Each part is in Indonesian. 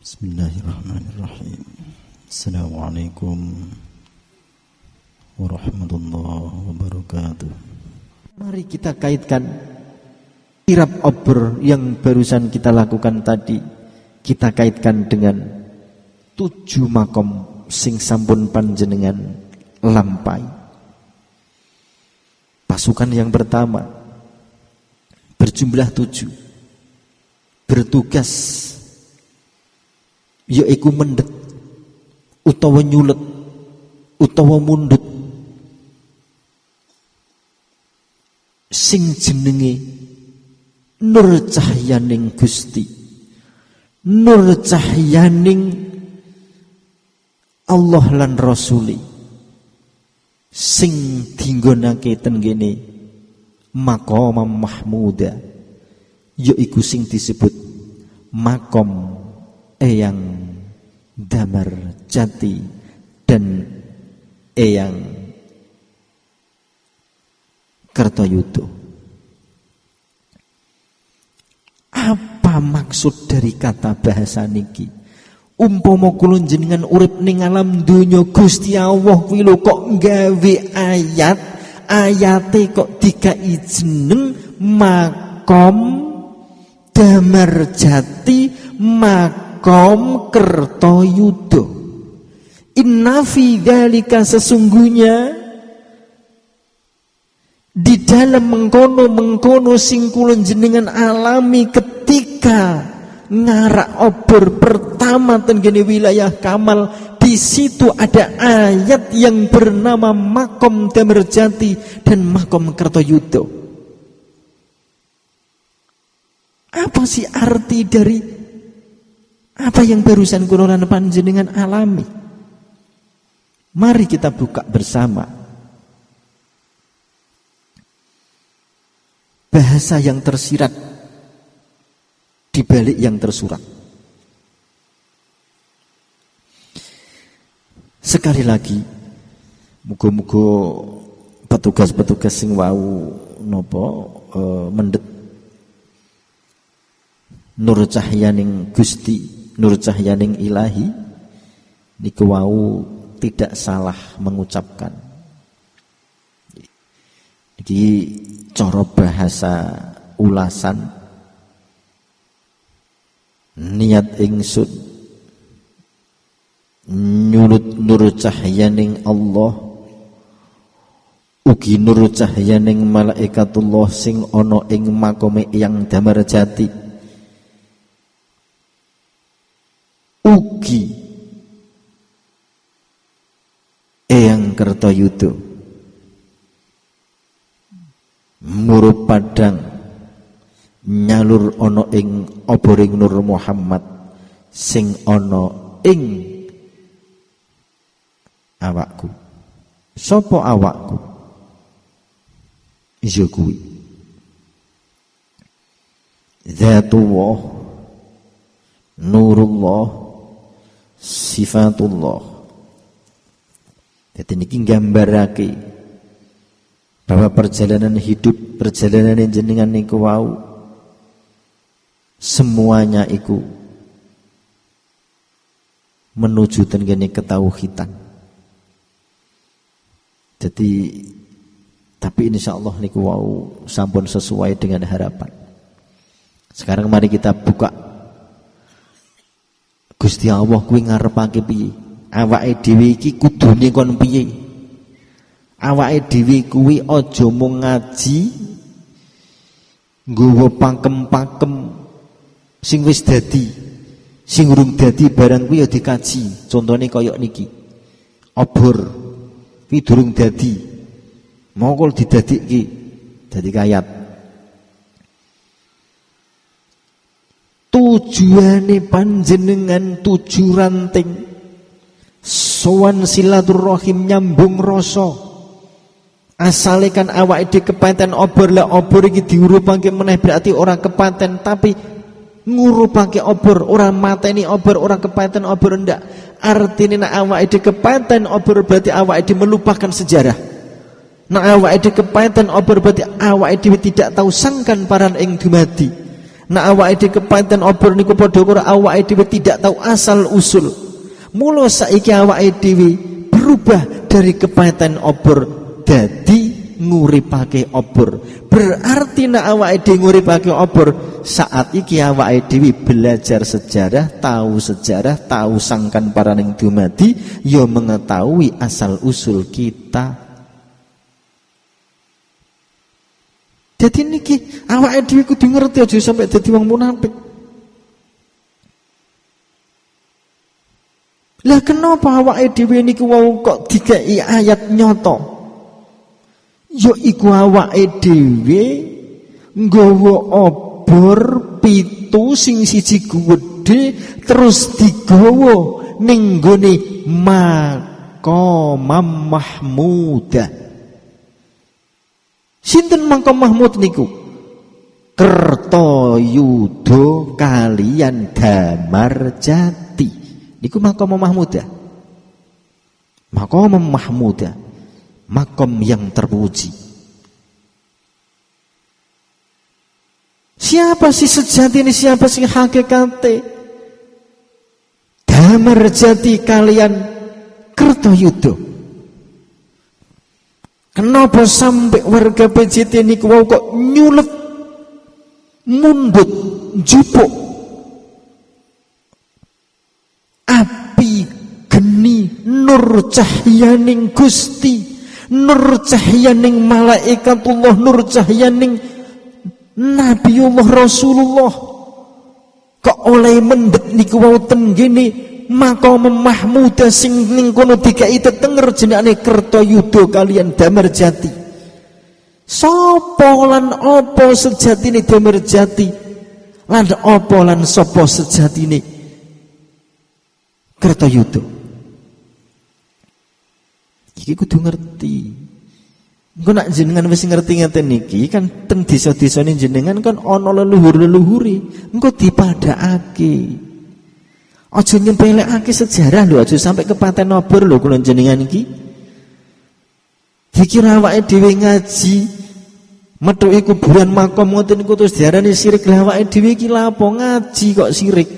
Bismillahirrahmanirrahim. Assalamualaikum warahmatullahi wabarakatuh. Mari kita kaitkan kirab obor yang barusan kita lakukan tadi, kita kaitkan dengan 7 makom sing sampun panjenengan lampai. Pasukan yang pertama berjumlah 7, bertugas yaiku mendet utawa nyulet utawa mundut sing jenenge nur cahyaning Gusti, nur cahyaning Allah lan Rasuli sing dinggonake ten kene maqam mahmuda, yaiku sing disebut makom Eyang Damar Jati dan Eyang Kertoyudo. Apa maksud dari kata bahasa niki? Umpama kula jenengan urip ning alam donya, Gusti Allah kuwi lho kok nggawe ayate kok dikai jeneng makom Damar Jati, makom Kertoyudo. Inna fi dzalika, sesungguhnya di dalam mengkono sing kula jenengan alami ketika ngarak obor pertama ten gene wilayah Kamal, di situ ada ayat yang bernama makom Damar Jati dan makom Kertoyudo. Apa sih arti dari apa yang barusan kula panjenengan alami? Mari kita buka bersama bahasa yang tersirat di balik yang tersurat. Sekali lagi, muga-muga petugas-petugas sing wau napa mendet nur cahyaning Gusti, nur cahyaning Ilahi niku wau tidak salah mengucapkan. Iki cara bahasa ulasan niat ingsun nyulut nur cahyaning Allah ugi nur cahyaning malaikatullah sing ana ing makome Eyang Damar Jati, ugi Eyang Kertoyudo murup padang nyalur ana ing oboring Nur Muhammad sing ana ing awakku. Sapa awakku? Ya kuwi Dzatullah, Nurullah, Sifatullah. Jadi niki nggambarake bahwa perjalanan hidup, perjalanan jenengan niku wau semuanya iku menuju tengene ketauhidan. Jadi tapi insyaallah niku wau sampun sesuai dengan harapan. Sekarang mari kita buka Gusti Allah kuwi ngarepake piye? Awake dhewe iki kudune kon piye? Awake dhewe kuwi aja mung ngaji nggawa pakem-pakem sing wis dadi, sing urung dadi barang kuwi ya dikaji. Contone kaya niki. Obor kuwi durung dadi. Mongko didadikke dadi kayat. Tujuane panjenengan 7 ranting sowan silaturahim nyambung rasa. Asale kan awake dhewe kepaten obor, lah obor iki diurupake meneh berarti ora kepaten, tapi ngurupake obor, ora mateni obor, ora kepaten obor ndak. Artine nek awake dhewe kepaten obor berarti awake dhewe melupakan sejarah. Nek awake dhewe kepaten obor berarti awake dhewe tidak tahu sangkan paran ing dumadi. Nah awake dhewe kepaiten obor niku padha karo awake dhewe tidak tahu asal usul. Mula saiki awake dhewe berubah dari kepaiten obor dadi nguripake obor. Berarti nek awake dhewe nguripake obor, saat iki awake dhewe belajar sejarah, tahu sangkan paraning dumadi, ya mengetahui asal usul kita. Jadi niki awake dhewe kudu ngerti aja sampai dadi wong munafik. Lah kenapa awake dhewe niku wau kok dikai ayat nyata? Ya iku awake dhewe nggawa obor pitu sing siji gedhe terus digawa ning nggone Maqam Mahmudah. Sinten Maqam Mahmud niku? Kertayuda kalian Damarjati. Niku Maqam Mahmudah. Maqam Mahmudah, makom yang terpuji. Siapa sih sejati ini? Siapa sih hakikate? Damarjati kalian Kertayuda. Kenapa sampai warga PJT ini kok nyulet, mundut, jupuk, api geni nur cahyaning Gusti, nur cahyaning malaikatullah, nur cahyaning Nabiullah Rasulullah, kok oleh mendhet niku wau tenggene Maqam Mahmudah sing ning kono dikai tetenger jenenge Kertayuda kalian Damarjati. Sapa lan apa sejatine Damarjati? Lan apa lan sapa sejatine Kertayuda? Iki kudu ngerti. Engko nek jenengan wis ngerti ngeten niki kan teng desa-desane jenengan kan ana leluhur-leluhuri, engko dipadhakake. Aja nyempelekake sejarah lho, aja sampai kepaten obor lho kula jenengan iki. Dikira awake dhewe ngaji methuki kuburan makom ngoten niku terus diarani syirik. Lah awake dhewe iki lha apa ngaji kok syirik?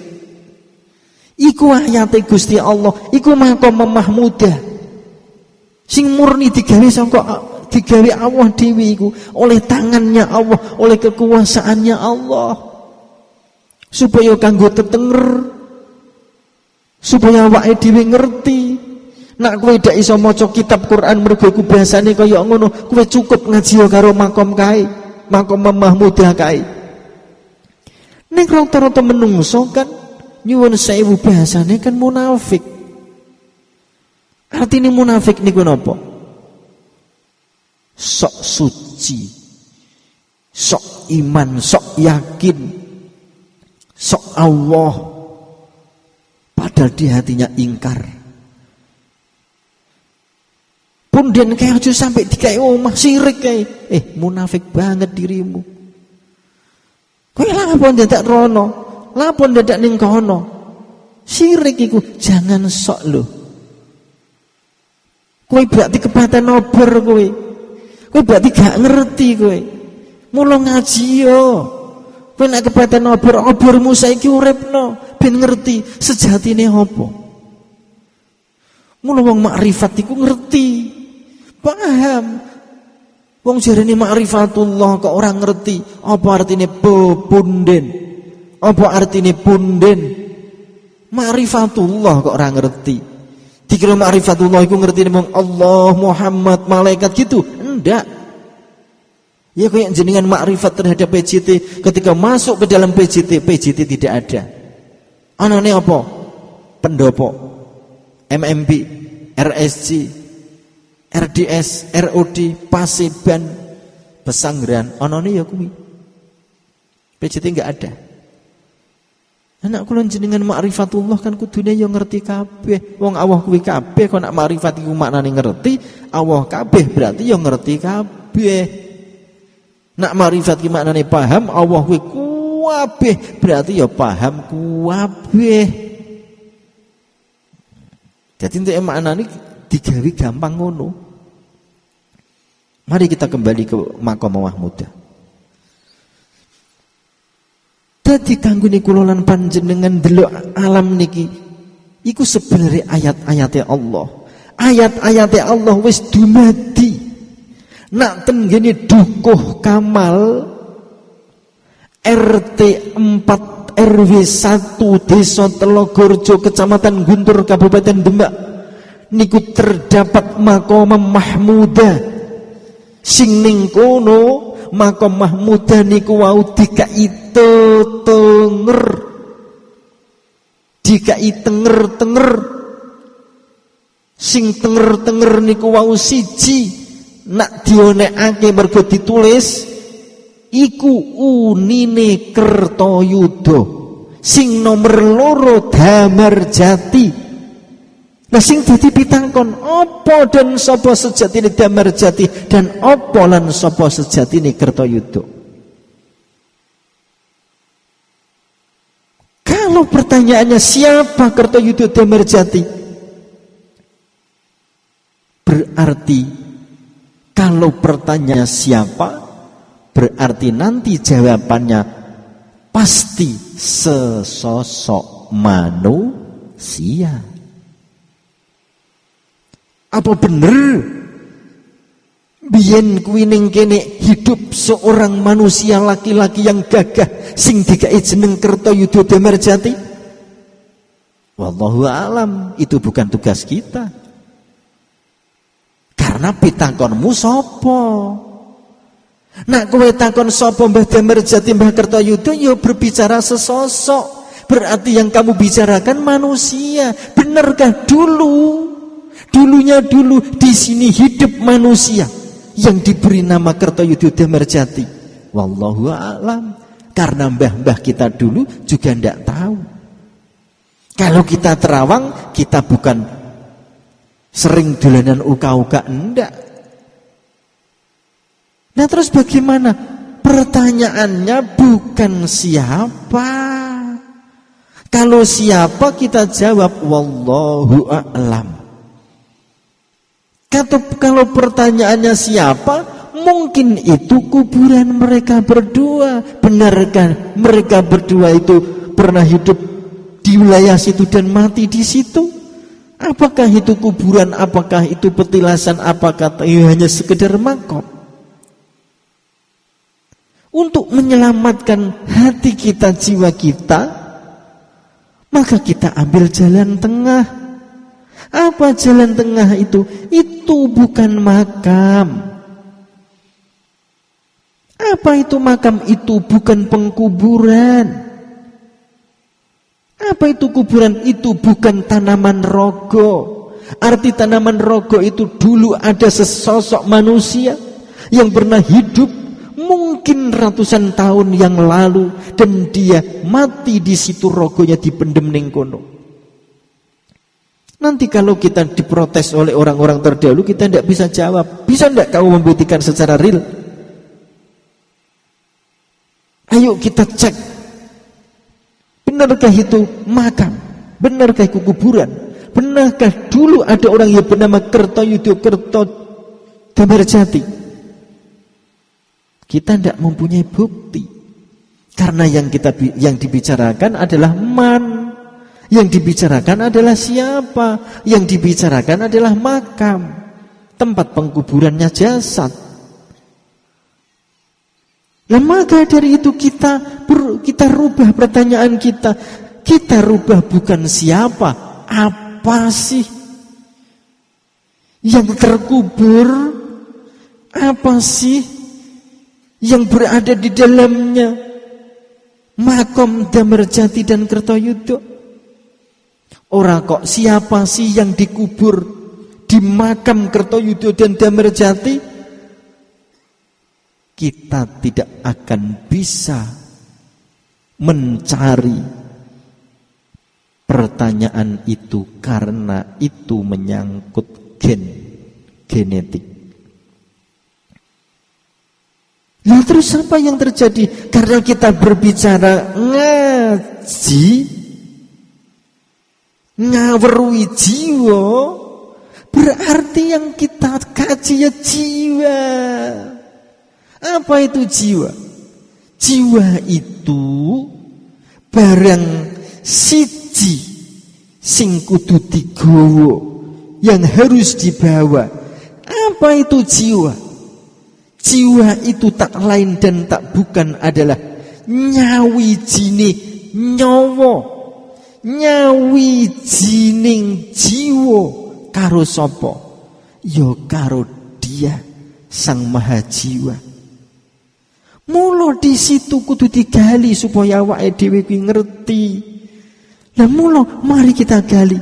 Iku ayate Gusti Allah, iku Maqam Mahmudah. Sing murni digawe sangka digawe Allah dhewe iku, oleh tangannya Allah, oleh kekuasaannya Allah. Supaya kanggo tetenger, supaya awake dhewe ngerti. Nak kowe ndak iso maca kitab Quran mergo iku bahasane kaya ngono, kowe cukup ngaji karo makom kae, Maqam Mahmudah kae. Ning rata-rata menungso kan nyuwun sewu bahasane kan munafik. Artine munafik niku napa? Sok suci, sok iman, sok yakin, sok Allah, padahal di hatinya ingkar. Punden kayak aja sampai dikai omah syirik kayak. Munafik banget dirimu. Kowe lapo dadak rono, lapo dadak ning kono. Syirik iku jangan sok lho. Kowe berarti kepaten obor kowe. Kowe berarti gak ngerti kowe. Mula ngaji yo. Kowe nek kepaten obormu saiki uripno ben ngerti sejatine apa. Mula wong makrifat iku ngerti. Paham. Wong jarene makrifatullah kok ora ngerti apa artine punden. Apa artine punden? Makrifatullah kok ora ngerti. Dikira makrifatullah iku ngertine mung Allah, Muhammad, malaikat gitu. Enggak. Ya kayak jenengan makrifat terhadap PJT, ketika masuk ke dalam PJT tidak ada. Anane apa? Pendopo, MMP, RSC, RDS, ROD, Paseban, Pesanggrahan, anane ya kuwi. PJT enggak ada. Anak kula jenengan makrifatullah kan kudune ya ngerti kabeh. Wong Allah kuwi kabeh, kok nek makrifat iku maknane ngerti, Allah kabeh berarti ya ngerti kabeh. Nak makrifat ki maknane paham, Allah kuwi kabeh berarti ya paham kabeh. Jadi untuk maknane digawe gampang ngono. Mari kita kembali ke Maqam Mahmudah. Dadi kanggo kula lan panjenengan delok alam niki iku sebenarnya ayat-ayate Allah. Ayat-ayate Allah wis dumadi. Nak tenggene Dukuh Kamal RT 4 RW 1 Desa Telogorjo Kecamatan Guntur Kabupaten Demak niku terdapat makom Mahmudah. Sing ning kono makom Mahmudah niku wau dikai tenger. Dikai tenger-tenger. Sing tenger-tenger niku wau siji. Nak dionekake mergo ditulis iku unine Kertayuda. Sing nomor loro Damarjati. Lah sing dadi pitangkon, apa dan sapa sejatine Damarjati dan apa lan sapa sejatine Kertayuda? Kalau pertanyaannya siapa Kertayuda Damarjati? Berarti kalau pertanyaannya siapa, berarti nanti jawabannya pasti sesosok manusia. Apa bener biyen kuwi ning kene hidup seorang manusia laki-laki yang gagah sing dikai jeneng Kertayuda Damarjati? Wallahu alam, itu bukan tugas kita. Karena pitakkonmu sapa? Nak kowe takon sapa Mbah Damarjati Mbah Kertayuda ya berbicara sesosok. Berarti yang kamu bicarakan manusia. Benarkah dulunya dulu di sini hidup manusia yang diberi nama Kertayuda Damarjati? Wallahu a'lam. Karena mbah-mbah kita dulu juga tidak tahu. Kalau kita terawang, kita bukan sering dolanan uka-uka, enggak. Nah terus bagaimana? Pertanyaannya bukan siapa. Kalau siapa kita jawab wallahu a'lam. Kalau pertanyaannya siapa, mungkin itu kuburan mereka berdua. Benarkah mereka berdua itu pernah hidup di wilayah situ dan mati di situ? Apakah itu kuburan, apakah itu petilasan, apakah itu hanya sekedar makom? Untuk menyelamatkan hati kita, jiwa kita, maka kita ambil jalan tengah. Apa jalan tengah itu? Itu bukan makam. Apa itu makam? Itu bukan pengkuburan. Apa itu kuburan? Itu bukan tanaman rogo. Arti tanaman rogo itu dulu ada sesosok manusia yang pernah hidup mungkin ratusan tahun yang lalu dan dia mati di situ, rogonya dipendem ning kono. Nanti kalau kita diprotes oleh orang-orang terdahulu, kita tidak bisa jawab. Bisa tidak kamu membuktikan secara real? Ayo kita cek. Benarkah itu makam? Benarkah itu kuburan? Benarkah dulu ada orang yang bernama Kertayuda Damarjati? Kita tidak mempunyai bukti. Karena yang dibicarakan adalah man. Yang dibicarakan adalah siapa? Yang dibicarakan adalah makam. Tempat pengkuburannya jasad. Nah, maka dari itu kita rubah pertanyaan kita. Kita rubah bukan siapa, apa sih yang terkubur, apa sih yang berada di dalamnya makom Damarjati dan Kertayuda. Ora kok siapa sih yang dikubur di makam Kertayuda dan Damarjati. Kita tidak akan bisa mencari pertanyaan itu karena itu menyangkut genetik. Nah terus apa yang terjadi? Karena kita berbicara ngaji, ngawerui jiwa, berarti yang kita kaji ya jiwa. Apa itu jiwa? Jiwa itu barang siji sing kudu digawa, yang harus dibawa. Apa itu jiwa? Jiwa itu tak lain dan tak bukan adalah nyawijine nyawa, nyawijining jiwa. Karo sapa? Ya karo Dia Sang Maha Jiwa. Mula di situ kudu digali supaya awake dhewe kuwi ngerti. Lah mula mari kita gali.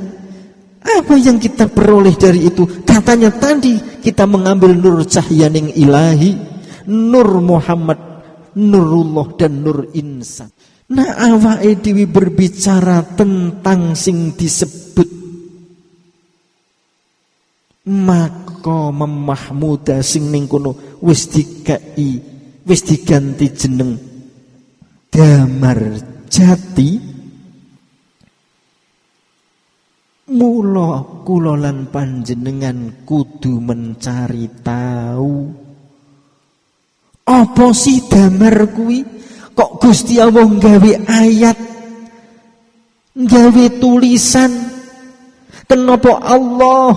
Apa yang kita peroleh dari itu? Katanya tadi kita mengambil nur cahyaning ilahi, nur Muhammad, nurullah dan nur insan. Nah awake dhewe berbicara tentang sing disebut maqam mahmuda sing ning kono wis diganti jeneng damar jati. Mula kula lan panjenengan kudu mencari tahu apa sih damar kuwi. Kok Gusti Allah nggawe ayat, nggawe tulisan? Kenapa Allah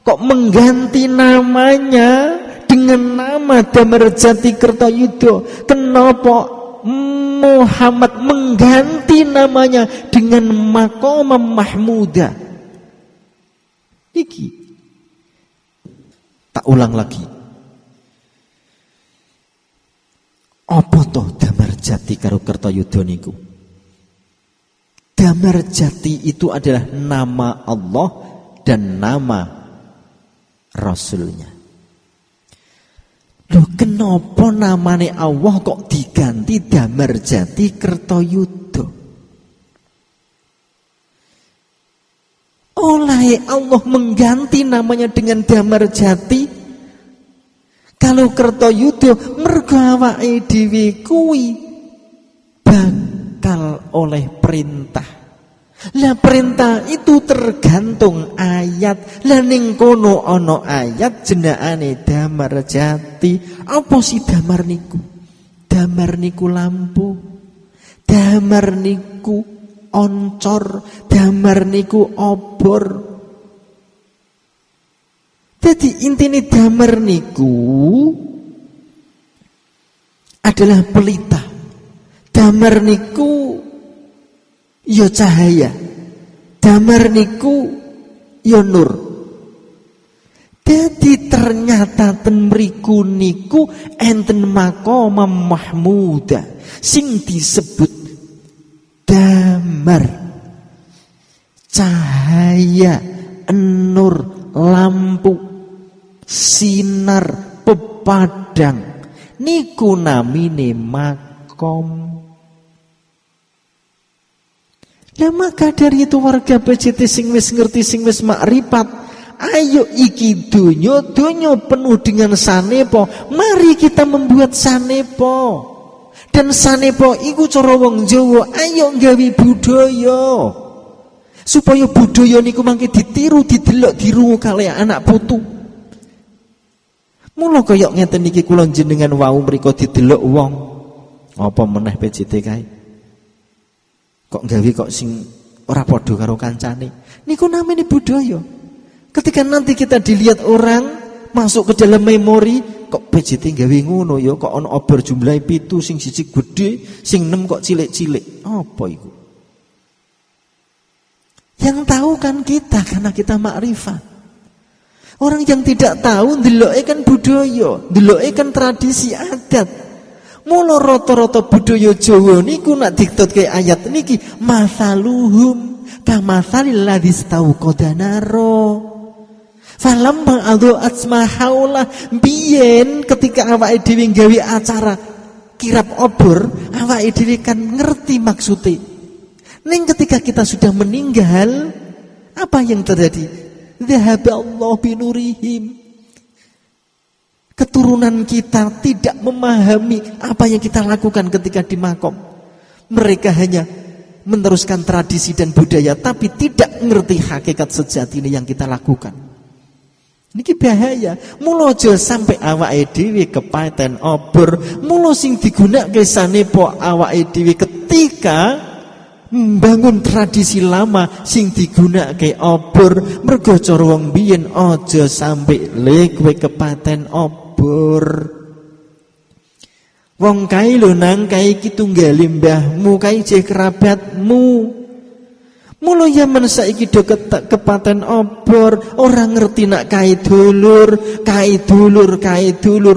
kok mengganti namanya dengan nama Damar Jati Kertayuda? Kenapa Muhammad mengganti namanya dengan Maqam Mahmuda? Iki tak ulang lagi. Apa toh Damar Jati karo Kertayuda niku? Damar Jati itu adalah nama Allah dan nama Rasulnya. Loh kenapa namanya Allah kok diganti Damar Jati Kertayuda? Oleh Allah mengganti namanya dengan Damar Jati. Kalau Kertayuda mergo awake dhewe kuwi bakal oleh perintah. Lah perintah itu tergantung ayat. Lah ning kono ana ayat jenengane Damar Jati. Apa sih damar niku? Damar niku lampu. Damar niku oncor. Damar niku obor. Jadi intine damar niku adalah pelita. Damar niku ya cahaya. Damar niku ya nur. Jadi ternyata ten mriku niku enten maqam mahmuda sing disebut damar, cahaya, nur, lampu, sinar, pepadang. Niku namine maqam. Lah maka dari itu warga PJT sing wis ngerti, sing wis makrifat, ayo iki donya penuh dengan sanepo. Mari kita membuat sanepo. Dan sanepo iku cara wong Jawa, ayo nggawe budaya. Supaya budaya niku mangke ditiru, didelok, dirungu kalih anak putu. Mula kaya ngeten iki kula jenengan wau mriko didelok wong. Apa meneh PJT kae? Kok gawe kok sing ora padha karo kancane. Niku namanya budaya. Ketika nanti kita dilihat orang masuk ke dalam memori, kok PJT gawe ngono ya, kok ana obor jumlahe 7, sing siji gede, sing 6 kok cilik-cilik. Apa iku? Yang tahu kan kita karena kita makrifat. Orang yang tidak tahu ndeloke kan budaya, ndeloke kan tradisi adat. Mula rata-rata budaya Jawa niku nak diktutke ayat niki masaluhum kamatsalil ladzi stauqada naro. Falamma adha'at ma haula, biyen ketika awake dhewe gawe acara kirap obor, awake dhewe kan ngerti maksudnya. Ning ketika kita sudah meninggal, apa yang terjadi? Dhahaballahu binurihim. Keturunan kita tidak memahami apa yang kita lakukan ketika di makom. Mereka hanya meneruskan tradisi dan budaya, tapi tidak mengerti hakikat sejati ini yang kita lakukan. Niki bahaya. Mula aja sampai awake dhewe kepaten obor, mula sing digunakake sanepa awake dhewe ketika membangun tradisi lama sing digunakake obor, mergo cara wong biyen aja sampe le kowe kepaten obor. Wong kae lho nang kae iki tunggal mbahmu, kae jeh kerabatmu. Mula Yaman saiki do kepaten obor, ora ngerti nak kae dulur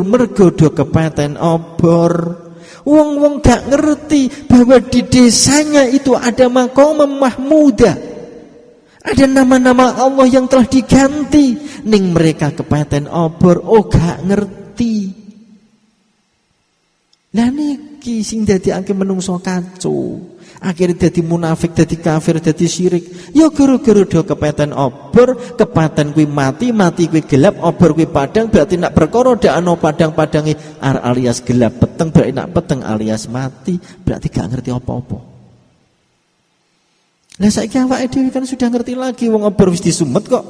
mergo do kepaten obor. Wong-wong gak ngerti bahwa di desanya itu ada makom mahmudah. Ada nama-nama Allah yang telah diganti. Ning mereka kepaten obor, oh gak ngerti. Lah niki sing dadekake menungso kacau. Akhirnya dadi munafik, dadi kafir, dadi syirik. Ya gara-gara do kepaten obor, kepaten kuwi mati kuwi gelap, obor kuwi padang, berarti nak perkara dak ana padang-padange alias gelap peteng, berarti nak peteng alias mati, berarti gak ngerti apa-apa. Lah saiki awake dhewe kan sudah ngerti lagi, wong obor wis disumet kok.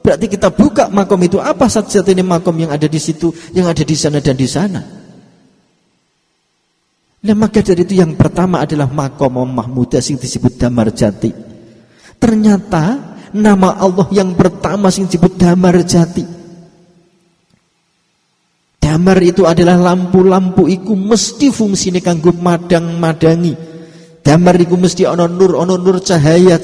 Berarti kita buka makom itu apa saja ini makom yang ada di situ, yang ada di sana dan di sana. Nah maka dari itu yang pertama adalah makom mahmudah sing disebut damar jati. Ternyata nama Allah yang pertama sing disebut damar jati. Damar itu adalah lampu-lampu iku mesti fungsine kanggo madang-madangi. Damar iku mesti ana nur cahaya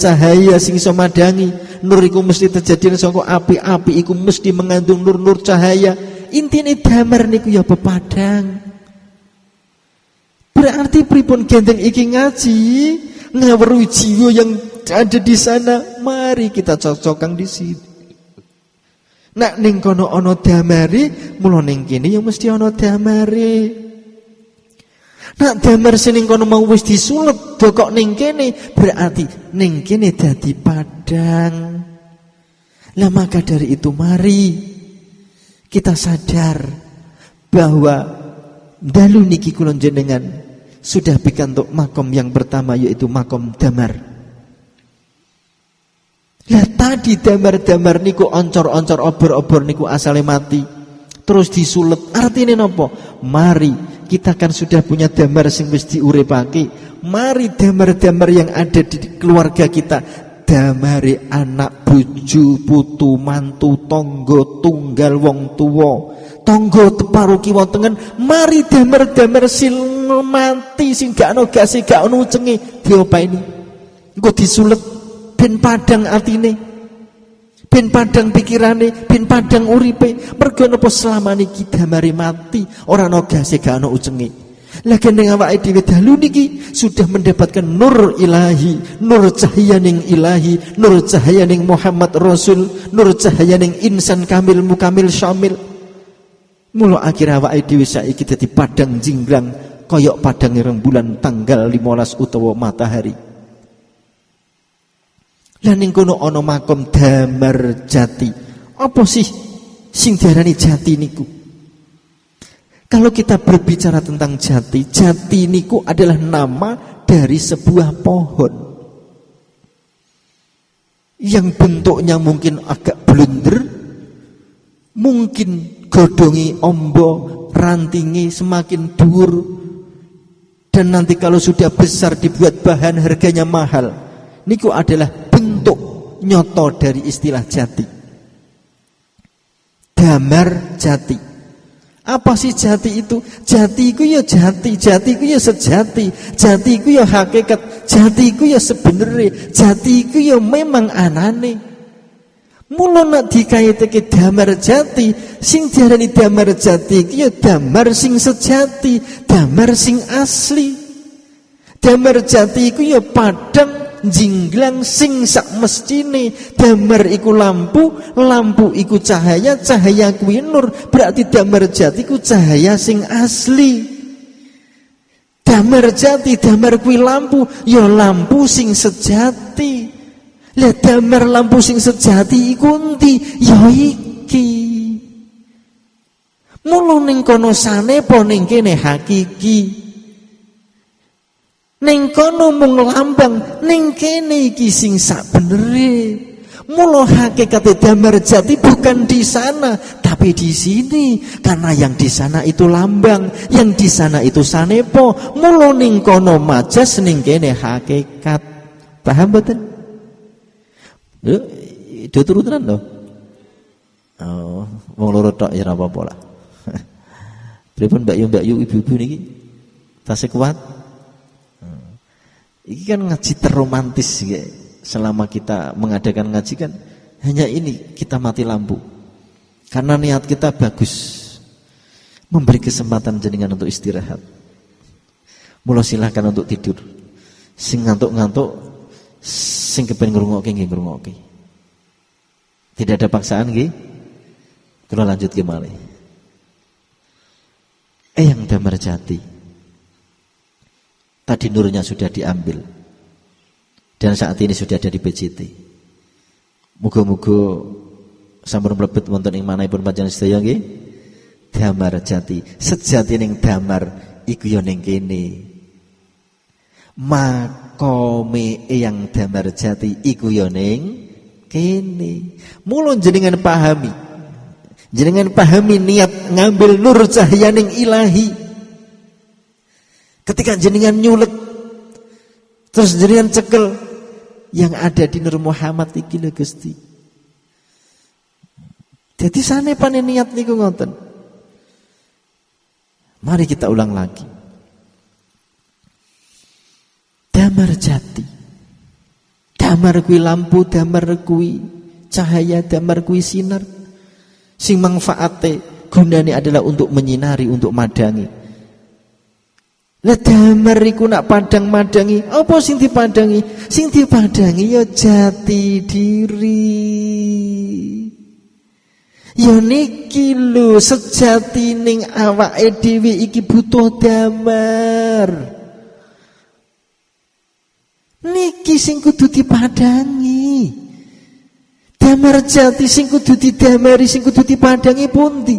sing iso madangi. Nur iku mesti terjadi saka api iku mesti mengandung nur cahaya. Intine damar niku ya pepadang. Berarti pripun gendeng iki ngaji ngaweruhi jiwa yang ada di sana. Mari kita cocokkan di sini. Nak ning kono ana damare, mula ning kene ya mesti ana damare. Nak damar sing ning kono mau wis disulet kok ning kene, berarti ning kene dadi padang. Lah maka dari itu mari kita sadar bahwa dalu niki kula jenengan sudah pikantuk makom yang pertama, yaitu makom damar. Lah tadi damar-damar niku oncor-oncor obor-obor niku asale mati terus disulet. Artinya napa? Mari kita kan sudah punya damar sing wis diuripake. Mari damar-damar yang ada di keluarga kita, damare anak, bojo, putu, mantu, tangga, tunggal, wong tuwa, tangga teparu kiwa tengen, mari damar-damar mati sing gak ono gase, gak ono ucenge diopaini. Engko disulet ben padang atine, ben padang pikirane, ben padang uripe. Mergo napa selama niki damare mati, ora ono gase, gak ono ucenge. Lah gendeng awake dhewe dalu niki sudah mendapatkan nur ilahi, nur cahaya ning ilahi, nur cahaya ning Muhammad Rasul, nur cahaya ning insan kamil mukamil syamil. Mula akhir awake dhewe saiki dadi padang jinggrang koyok padang rembulan tanggal 15 utawa matahari. Lah ning kono ana makom damar jati. Apa sih sing diarani jati niku? Kalau kita berbicara tentang jati niku adalah nama dari sebuah pohon yang bentuknya mungkin agak blunder, mungkin godongi ombo, rantingi semakin dhuwur, dan nanti kalau sudah besar dibuat bahan harganya mahal. Niku adalah bentuk nyoto dari istilah jati. Damar jati. Apa sih jati itu? Jati iku ya jati iku ya sejati, jati iku ya hakikat, jati iku ya sebenere, jati iku ya memang anane. Mula nak dikaitake damar jati, sing diarani damar jati iki ya damar sing sejati, damar sing asli. Damar jati iku ya padang jinglang sing sak mestine. Damar iku lampu, lampu iku cahaya, cahaya kuwi nur. Berarti damar jati iku cahaya sing asli. Damar jati, damar kuwi lampu, ya lampu sing sejati. Lah damar lampu sing sejati iku endi? Ya iki. Mula ning kono sanepa ning kene hakiki. Ning kono mung lambang, ning kene iki sing sak benere. Mula hakikat damar jati bukan di sana, tapi di sini. Karena yang di sana itu lambang, yang di sana itu sanepo. Mula ning kono majas, ning kene hakikat. Paham betul? Itu turunan loh. Oh, wong loro tok ya ora apa-apa lah. Pripun Mbak Yu ibu-ibu niki? Tasih kuat? Ini kan ngaji terromantis ya. Selama kita mengadakan ngaji kan hanya ini kita mati lampu. Karena niat kita bagus. Memberi kesempatan jenengan untuk istirahat. Mula silahkan untuk tidur. Sing ngantuk-ngantuk, sing kepen ngrungokke nggih ngrungokke. Tidak ada paksaan nggih. Kula lanjut ke malih. Yang damar jati. Tadi nurnya sudah diambil. Dan saat ini sudah ada di PJT. Muga-muga sampun mlebet wonten ing manahipun panjenengan sedaya nggih. Damar jati. Sejati ning damar iku ya ning kene. Makome yang damar jati iku ya ning kene. Mula jenengan pahami. Jenengan pahami niat ngambil nur cahyaning ilahi. Ketika jenengan nyulet terus jenengan cekel yang ada di Nur Muhammad iki lho Gusti. Jadi sanepane niat niku ngoten. Mari kita ulang lagi. Damar jati. Damar kuwi lampu, damar kuwi cahaya, damar kuwi sinar. Sing manfaate gunane adalah untuk menyinari, untuk madangi. Lah damar iku nak padang madangi, apa sing dipadangi? Sing dipadangi ya jati diri. Ya niki lho sejati ning awake dhewe iki butuh damar. Niki sing kudu dipadangi. Damar jati sing kudu didamari, sing kudu dipadangi pundi?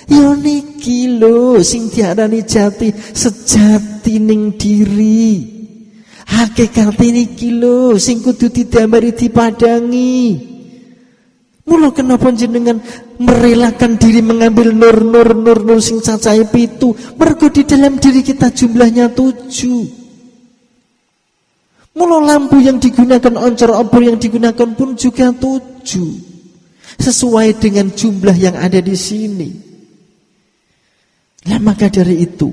Ya niki lho sing diarani jati, sejati ning diri. Hakikat niki lho sing kudu didamari, dipadangi. Mula kenapa jenengan merelakan diri mengambil nur sing cacahe 7? Mergo di dalam diri kita jumlahnya 7. Mula lampu yang digunakan, oncor obor yang digunakan pun juga 7. Sesuai dengan jumlah yang ada di sini. Lah maka dari itu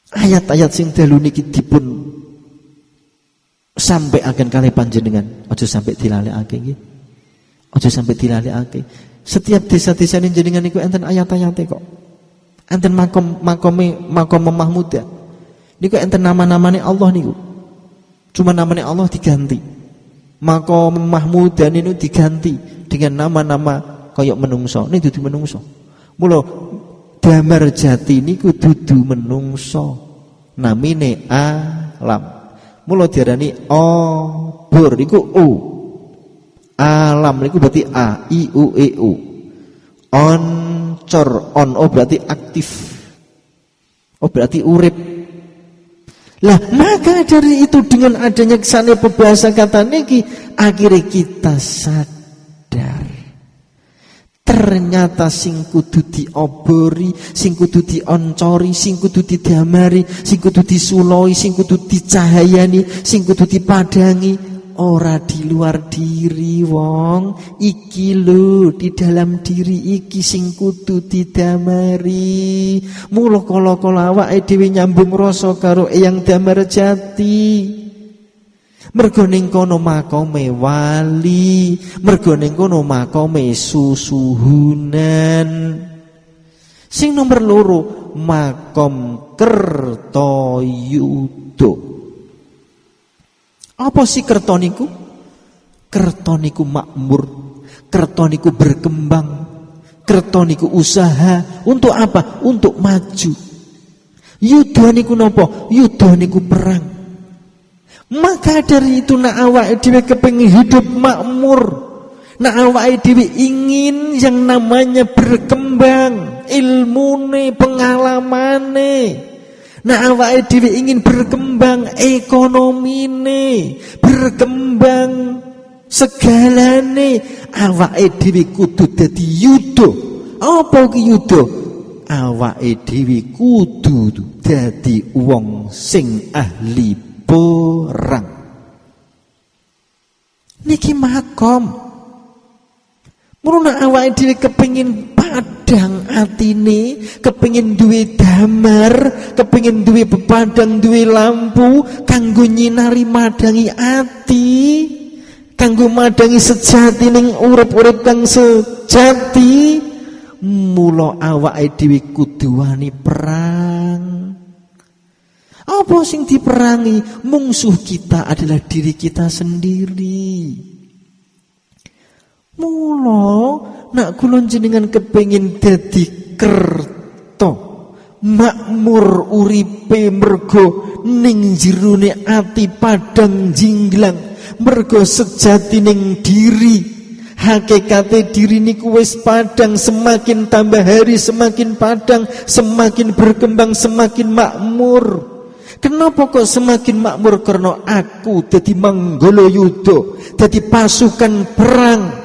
ayat-ayat sing dalu niki dipun sampai akan kali panjenengan, aja sampai dilalekake nggih. Aja sampai dilalekake. Setiap desa-desa jenengan niku enten ayat-ayate kok. Enten makom Mahmudah. Niku enten nama-namane Allah niku. Cuma namanya Allah diganti. Makom Mahmudah niku diganti dengan nama-nama kaya menungso. Ini dudu menungso. Mula damar jati niku dudu menungso. Namine alam. Mula diarani obor niku o. Alam niku berarti a, i, u, e, u. Oncor, on, o berarti aktif. O berarti urip. Lah maka dari itu dengan adanya kesana pembahasan kata niki akhirnya kita sadar ternyata sing kudu diobori, sing kudu dioncori, sing kudu didamari, sing kudu disuloi, sing kudu dicahayani, sing kudu dipadangi ora di luar diri wong. Iki lho di dalam diri iki sing kudu didamari. Mula kala-kala awake dhewe nyambung rasa karo eyang damar jati. Mergo ning kono makome wali, mergo ning kono makome susuhunan. Sing nomor 2 makom Kertayuda. Apa sih kerto niku? Kerto niku makmur, kerto niku berkembang, kerto niku usaha. Untuk apa? Untuk maju. Yudha niku napa? Yudha niku perang. Maka dari itu nak awake dhewe kepengin hidup makmur, nak awake dhewe ingin yang namanya berkembang, ilmune, pengalamane. Nah awake dhewe ingin berkembang ekonomine, berkembang ngambang segalane, awake dhewe kudu dadi yuda. Apa ki yuda? Awake dhewe kudu dadi wong sing ahli perang. Niki makom. Mula awake dhewe kepengin padhang atine, kepengin duwe damar, kepengin duwe pepadang, duwe lampu kanggo nyinari madangi ati, kanggo madangi sejati ning urip-urip kang sejati. Mula awake dhewe kudu wani perang. Apa sing diperangi? Mungsuh kita adalah diri kita sendiri. Mula nak kula jenengan kepengin dadi kerto makmur uripe mergo ning jerone ati padang jinglang, mergo sejati ning diri, hakikate diri niku wis padang, semakin tambah hari semakin padang, semakin berkembang semakin makmur. Kenapa kok semakin makmur? Karena aku dadi manggala yuda, dadi pasukan perang.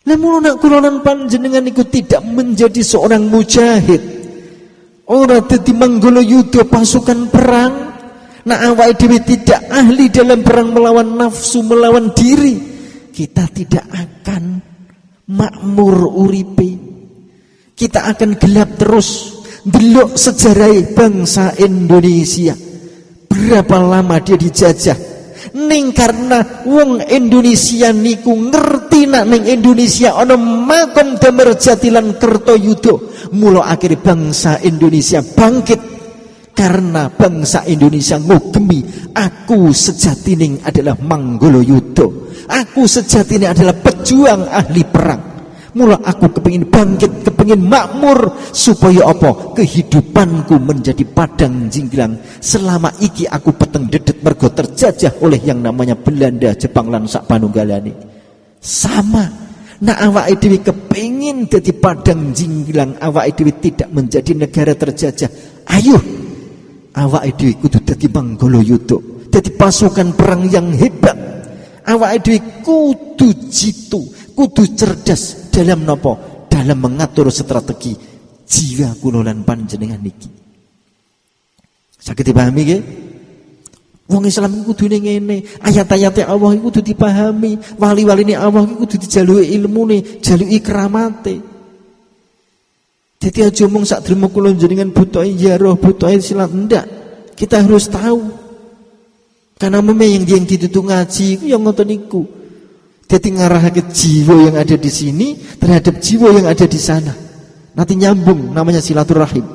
Namun nak kulonan panjenengan iku tidak menjadi seorang mujahid, ora dadi manggala yuda pasukan perang. Nak awake dhewe tidak ahli dalam perang melawan nafsu, melawan diri, kita tidak akan makmur uripe. Kita akan gelap terus. Delok sejarah bangsa Indonesia, berapa lama dia dijajah. Ning karena wong Indonesia niku ngerti nak ning Indonesia ana makom damar jati lan Kertayuda, mula akhir bangsa Indonesia bangkit. Karena bangsa Indonesia ngugemi aku sejatining adalah manggala yuda, aku sejatining adalah pejuang ahli perang. Mula aku kepingin bangkit, kepingin makmur, supaya apa? Kehidupanku menjadi padang jinglang. Selama iki aku peteng dedet mergo terjajah oleh yang namanya Belanda, Jepang lan sak panunggalane. Sama. Nah awake dhewe kepingin dadi padang jinglang, awake dhewe tidak menjadi negara terjajah. Ayo, awake dhewe kudu dadi manggala yuda, dadi pasukan perang yang hebat. Awake dhewe kudu jitu, kudu cerdas. Dalam nopo? Dalam mengatur strategi jiwa kula lan panjenengan niki. Saged dipahami nggih? Wong Islam iku kudune ngene, ayat-ayate Allah iku kudu dipahami, wali-waline Allah iku kudu dijaluki ilmune, jaluki keramate. Dadi aja mung sak drema kula jenengan butuhe ziarah, butuhe silat, ndak. Kita harus tahu. Karena memang yang ditutu ngaji iku yang ngoten niku. Jadi ngarahake jiwa yang ada di sini terhadap jiwa yang ada di sana. Nanti nyambung, namanya silaturahim.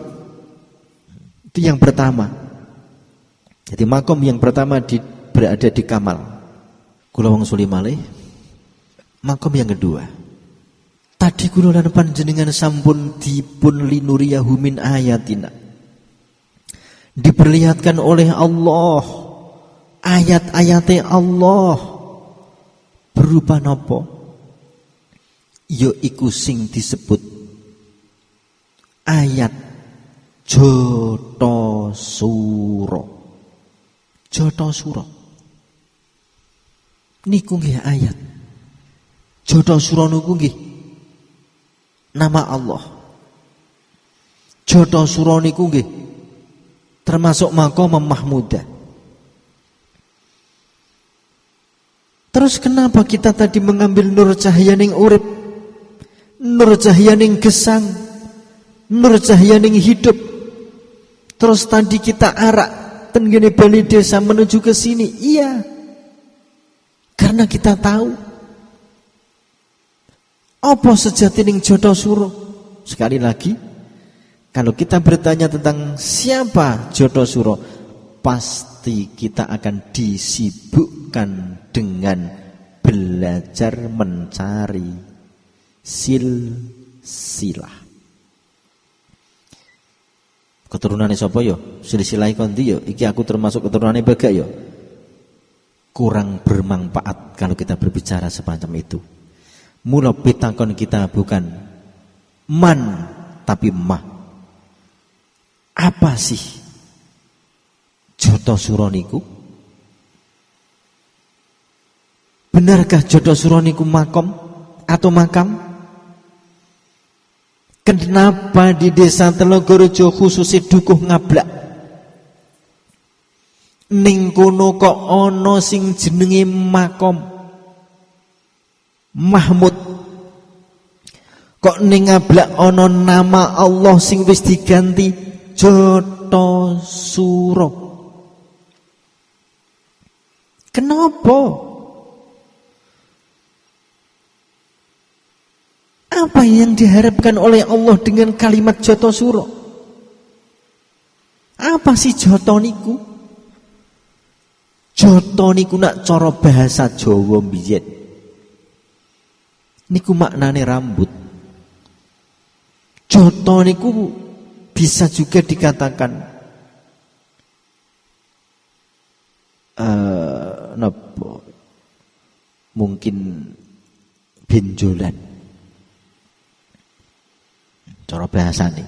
Itu yang pertama. Jadi makom yang pertama berada di kamal. Kula wong suli malih. Makom yang kedua. Tadi kula lan panjenengan sampun dipun linuriyahu min ayatina. Diperlihatkan oleh Allah ayat-ayate Allah. Berupa nopo? Ya iku sing disebut ayat Jathasura. Jathasura niku nggih ayat. Jathasura niku nggih nama Allah. Jathasura niku nggih termasuk maqam mahmudah. Terus kenapa kita tadi mengambil nur cahaya ning urip, nur cahaya ning gesang, nur cahaya ning hidup? Terus tadi kita arak ten gene bali desa menuju ke sini. Iya. Karena kita tahu apa sejati ning Jathasura. Sekali lagi, kalau kita bertanya tentang siapa Jathasura, pasti kita akan disibukkan dengan belajar mencari silsilah. Keturunane sapa yo? Silsilah kondi yo? Iki aku termasuk keturunane Baga yo? Kurang bermanfaat kalau kita berbicara semacam itu. Mula pitakon kita bukan man tapi ma. Apa sih Jathasura niku? Benarkah Jatosuro niku makom atau makam? Kenapa di desa Telogorejo khususnya Dukuh Ngablak ning kono kok ana sing jenenge makom Mahmud? Kok ning Ngablak ana nama Allah sing wis diganti Jatosuro? Kenapa? Apa yang diharapkan oleh Allah dengan kalimat Jatosuro? Apa sih Joto niku? Joto niku nak cara bahasa Jawa mbiyen niku maknane rambut. Joto niku bisa juga dikatakan mungkin benjolan. Cara bahasane.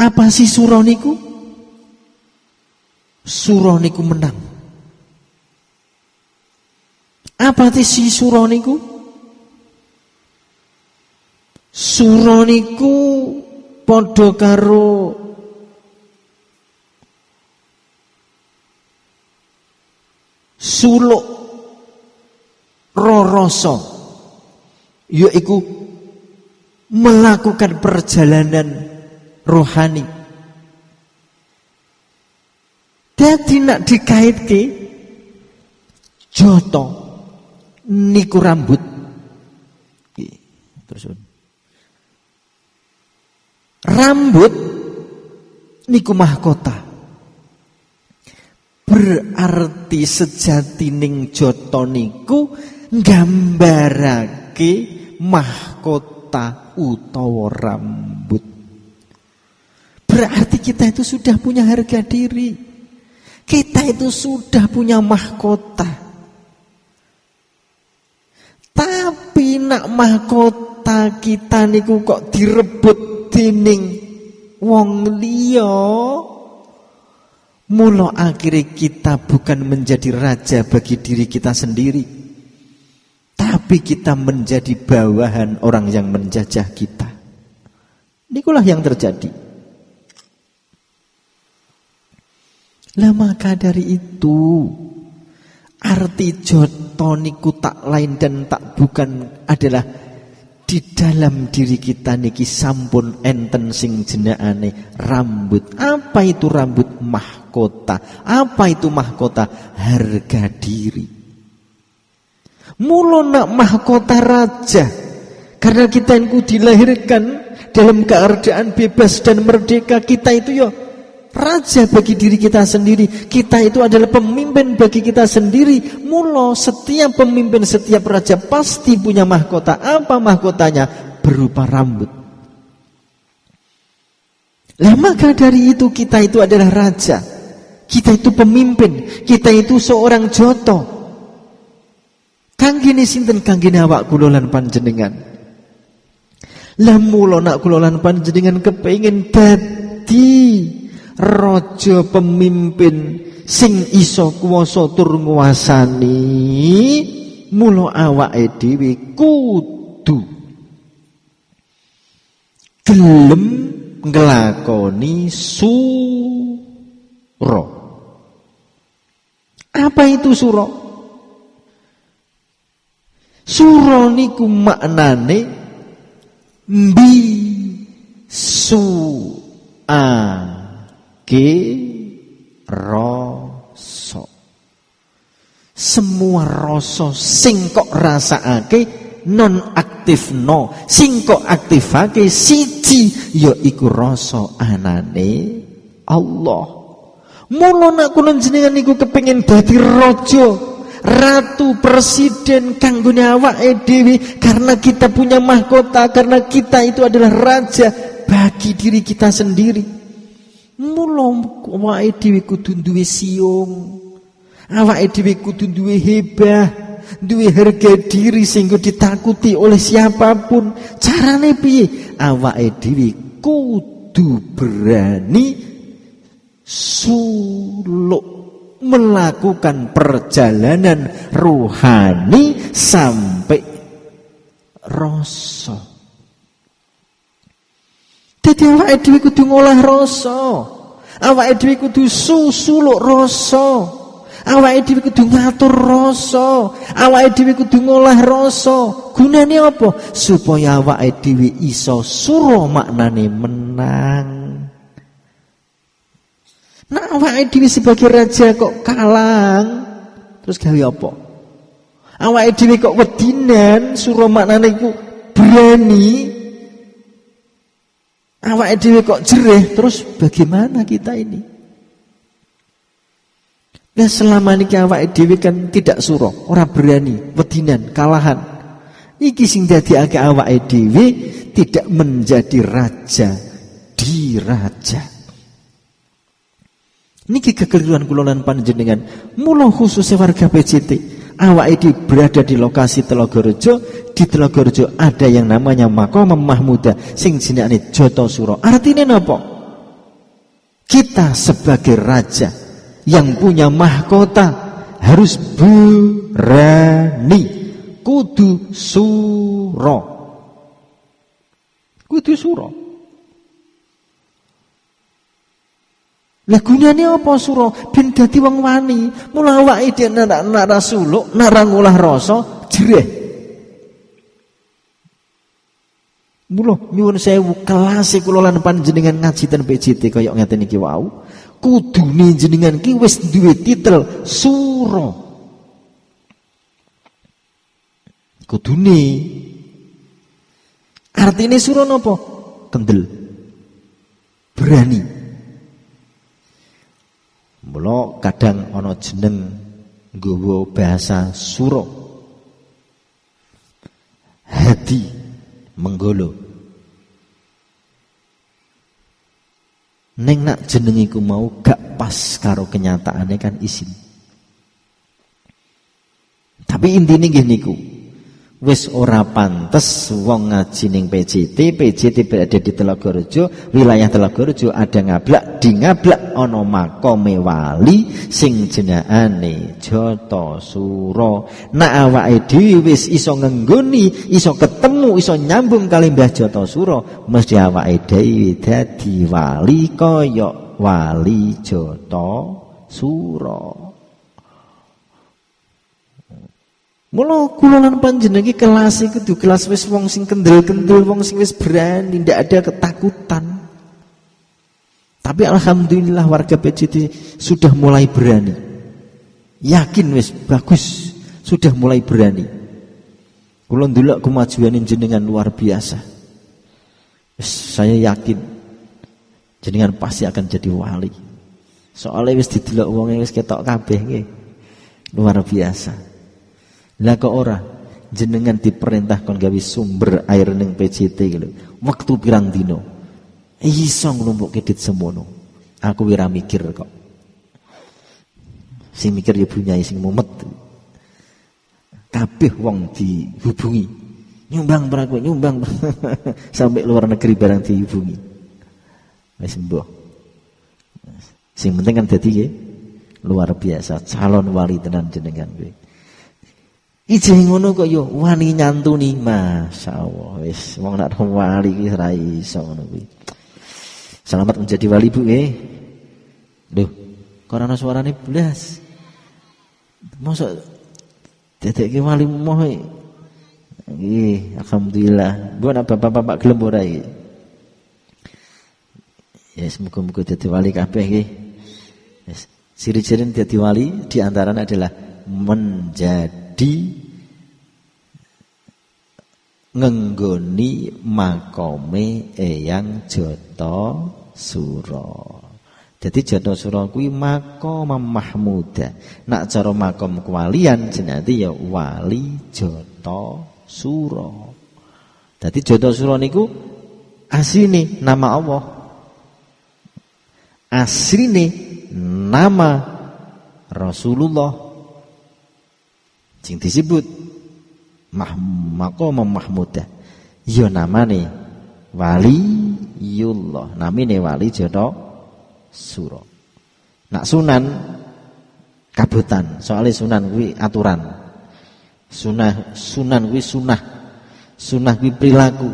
Apa sih suro niku? Suro niku menang. Apa sih suro niku? Suro niku padha karo suluk roroso, yaiku melakukan perjalanan rohani. Dadi nak dikaitke Joto niku rambut. Terus rambut niku mahkota. Berarti sejatining Joto niku nggambarake mahkota utawa rambut. Berarti kita itu sudah punya harga diri. Kita itu sudah punya mahkota. Tapi nak mahkota kita niku kok direbut dening wong liya, mula akhirnya kita bukan menjadi raja bagi diri kita sendiri, tapi kita menjadi bawahan orang yang menjajah kita. Inilah yang terjadi. Lah maka dari itu arti Joto niku tak lain dan tak bukan adalah di dalam diri kita niki sampun enten sing jenengane rambut. Apa itu rambut? Mahkota. Apa itu mahkota? Harga diri. Mula nak mahkota raja, karena kita itu dilahirkan dalam keadaan bebas dan merdeka. Kita itu ya raja bagi diri kita sendiri. Kita itu adalah pemimpin bagi kita sendiri. Mula setiap pemimpin, setiap raja pasti punya mahkota. Apa mahkotanya? Berupa rambut. Lah maka dari itu kita itu adalah raja. Kita itu pemimpin. Kita itu seorang Joto. Kanggene sinten? Kanggene awak kula lan panjenengan. Lah mula nak kula lan panjenengan kepengin dadi raja pemimpin sing iso kuwasa tur nguasani, mula awake dhewe kudu gelem nglakoni suro. Apa itu suro? Suro niku maknane rasa. Semua rasa sing kok rasakake non aktif no, sing kok aktifake siji ya iku rasa anane Allah. Mula nek kula jenengan niku kepengin dadi raja, ratu, presiden kanggone awake dhewe, karena kita punya mahkota, karena kita itu adalah raja bagi diri kita sendiri. Mula awake dhewe kudu duwe siung, awake dhewe kudu duwe hebah, duwe harga diri sehingga ditakuti oleh siapapun. Carane piye? Awake dhewe kudu berani suluk melakukan perjalanan ruhani sampai rasa. Dadi awake dhewe kudu ngolah rasa. Awake dhewe kudu susuluk rasa. Awake dhewe kudu ngatur rasa. Awake dhewe kudu ngolah rasa. Gunane apa? Supaya awake dhewe iso sura maknane menang. Nah awake dhewe sebagai raja kok kalang, terus gawe apa? Awake dhewe kok wedinan, sura maknane iku berani. Awake dhewe kok jereh, terus bagaimana kita ini? Nah selama ini awake dhewe kan tidak sura, ora berani, wedinan, kalahan. Iki sing dadekake awake dhewe tidak menjadi raja di raja. Niki kekeliruan kula lan panjenengan. Mula khususnya warga PJT, awake dhewe berada di lokasi Telogorejo. Di Telogorejo ada yang namanya Maqam Mahmuda sing jenenge Jatasura. Artinya napa? Kita sebagai raja yang punya mahkota harus berani, kudu sura. Kudu sura. Lah gunane apa sura? Ben dadi wong wani. Mula awake dhewe nak suluk, nak ngolah rasa jereh. Mula nyuwun sewu kelas kula lan panjenengan ngaji ten PJT kaya ngeten iki wau. Kudune jenengan ki wis duwe titel sura. Kudune. Artine sura napa? Kendel. Berani. Mula kadang ana jeneng nggawa bahasa sura. Hadi menggolo. Neng nak jeneng iku mau gak pas karo kenyataane kan isin. Tapi intine nggih niku. Wis ora pantes wong ngaji ning PJT berada di Telogorejo, wilayah Telogorejo ada ngablak, di ngablak ana makome wali sing jenengane Jatasura. Nek awake dhewe wis iso ngenggoni, iso ketemu, iso nyambung kali Mbah Jatasura, mesti awake dhewe dadi wali kaya wali Jatasura. Mula kula lan panjenengan iki kelas iki kudu kelas wis wong sing kendel-kendel, wong sing wis berani, ndak ada ketakutan. Tapi alhamdulillah warga PJT sudah mulai berani. Yakin wis bagus, sudah mulai berani. Kula ndelok kemajuan jenengan luar biasa. Saya yakin jenengan pasti akan jadi wali. Soalnya wis didelok wong wis ketok kabeh nggih. Luar biasa. Lah kok ora jenengan diperintah kon gawe sumber air ning PJT iki lho. Wektu pirang dina. Iso nglumpukke dit semono. Aku wira mikir kok. Sing mikir ya bunyai sing mumet. Kabeh wong dihubungi. Nyumbang pra kowe, nyumbang. Sampai luar negeri barang dihubungi. Wis mbah. Sing penting kan dadi luar biasa calon wali tenan jenengan kowe. Ijeng ngono kok yo wani nyantuni, masyaallah. Wis wong nek wali iki ora iso ngono kuwi. Selamat menjadi wali Bu nggih. Lho, kok ana suarane blas. Mosok dedekke wali moh iki. Nggih, alhamdulillah. Mbok nek bapak-bapak gelem ora iki. Ya semoga-moga dadi wali kabeh nggih. Yes. Ciri-ciri dadi wali di antaranya adalah menjadi ngenggoni makome Eyang Jatasura. Jadi Jatasura kuwi makom mahmuda. Nak cara makom kewalian jenenge ya wali Jatasura. Jadi Jatasura niku asline nama Allah. Asline nama Rasulullah. Sing disebut Maqam Mahmudah. Ya namane Waliyullah, namine wali Jatasura. Nak sunan kabutan. Soalnya sunan kuwi aturan. Sunan kuwi sunah. Sunah kuwi perilaku.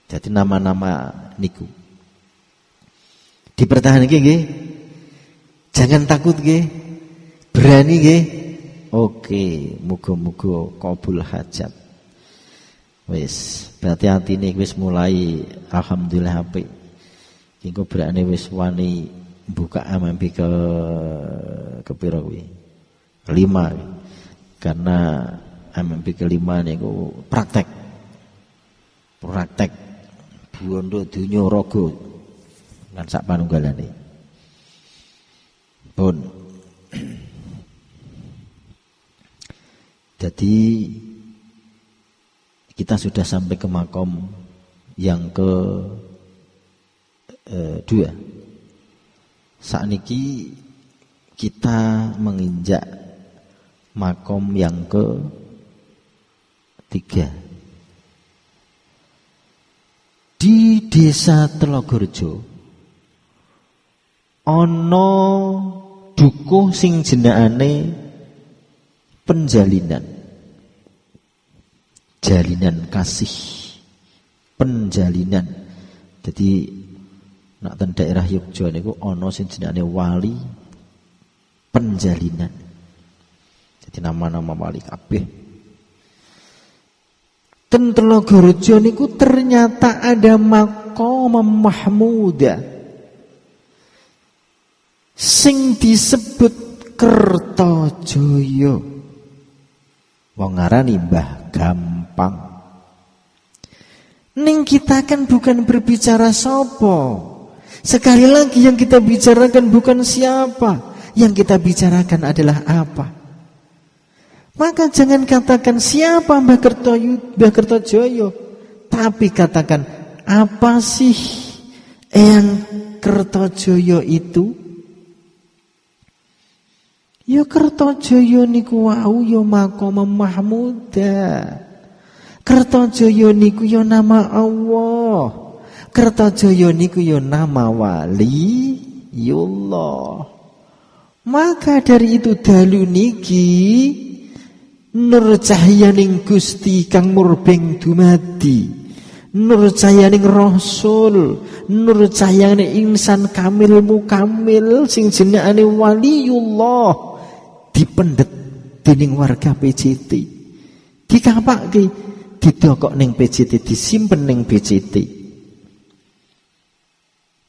Jadi nama-nama niku dipertahankan nggih. Jangan takut nggih. Berani nggih. Oke, muga-muga kabul hajat. Wis, berarti atine wis mulai alhamdulillah apik. Engko berane wis wani buka amampi ke pira kuwi? 5. Karena amampi ke-5 niku praktek. Bondo donya raga lan sak panunggalane. Pun. Jadi kita sudah sampai ke makom yang ke-2. Sakniki kita menginjak makom yang ke-3. Di desa Telogorjo ana dukuh sing jenengane penjalinan. Jalinan kasih, penjalinan. Jadi nak ten daerah Yogyakarta niku ana sing jenenge wali penjalinan. Jadi nama-nama wali kabeh. Ten Telogorjo niku ternyata ada maqam mahmuda sing disebut Kertajaya. Wong ngarani Mbah Gampang. Ning kita kan bukan berbicara sopo. Sekali lagi yang kita bicarakan bukan siapa. Yang kita bicarakan adalah apa. Maka jangan katakan siapa Mbah Kertajaya, tapi katakan apa sih Eyang Kertajaya itu? Ya Kertajaya niku wau ya maqam mahmuda. Kertajaya niku ya nama Allah. Kertajaya niku ya nama waliyullah. Maka dari itu dalu niki nur cahyaning Gusti kang murbeng dumadi, nur cahyaning Rasul, nur cahyaning insan kamil mukamil sing jenenge waliyullah dipendet dening warga PJT. Dikapake didokok ning PJT, disimpen ning PJT.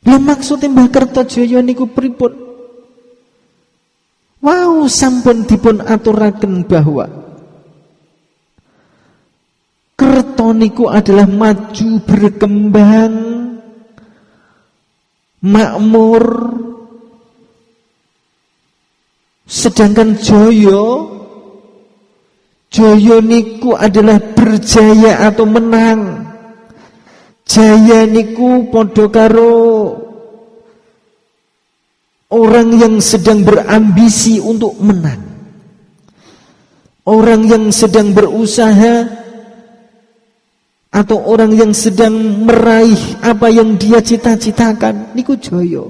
Lha maksude Mbah Kertajaya niku pripun? Wow, sampun dipun aturaken bahwa Kerto niku adalah maju berkembang, makmur. Sedangkan Jaya niku adalah berjaya atau menang. Jaya niku padha karo orang yang sedang berambisi untuk menang. Orang yang sedang berusaha atau orang yang sedang meraih apa yang dia cita-citakan niku jaya.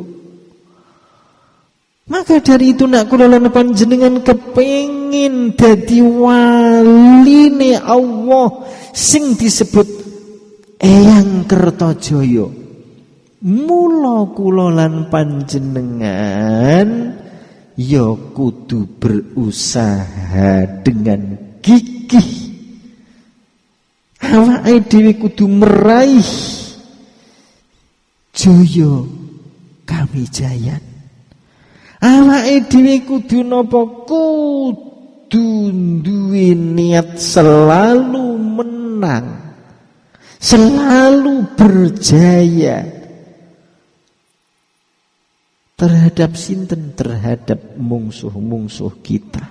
Maka dari itu nak kula lan panjenengan kepengin dadi waline Allah sing disebut Eyang Kertajaya. Mula kula lan panjenengan ya kudu berusaha dengan gigih. Awake dhewe kudu meraih jaya kamijayan. Awake dhewe kudu napa? Kudu duwe niat selalu menang, selalu berjaya. Terhadap sinten? Terhadap mungsuh-mungsuh kita.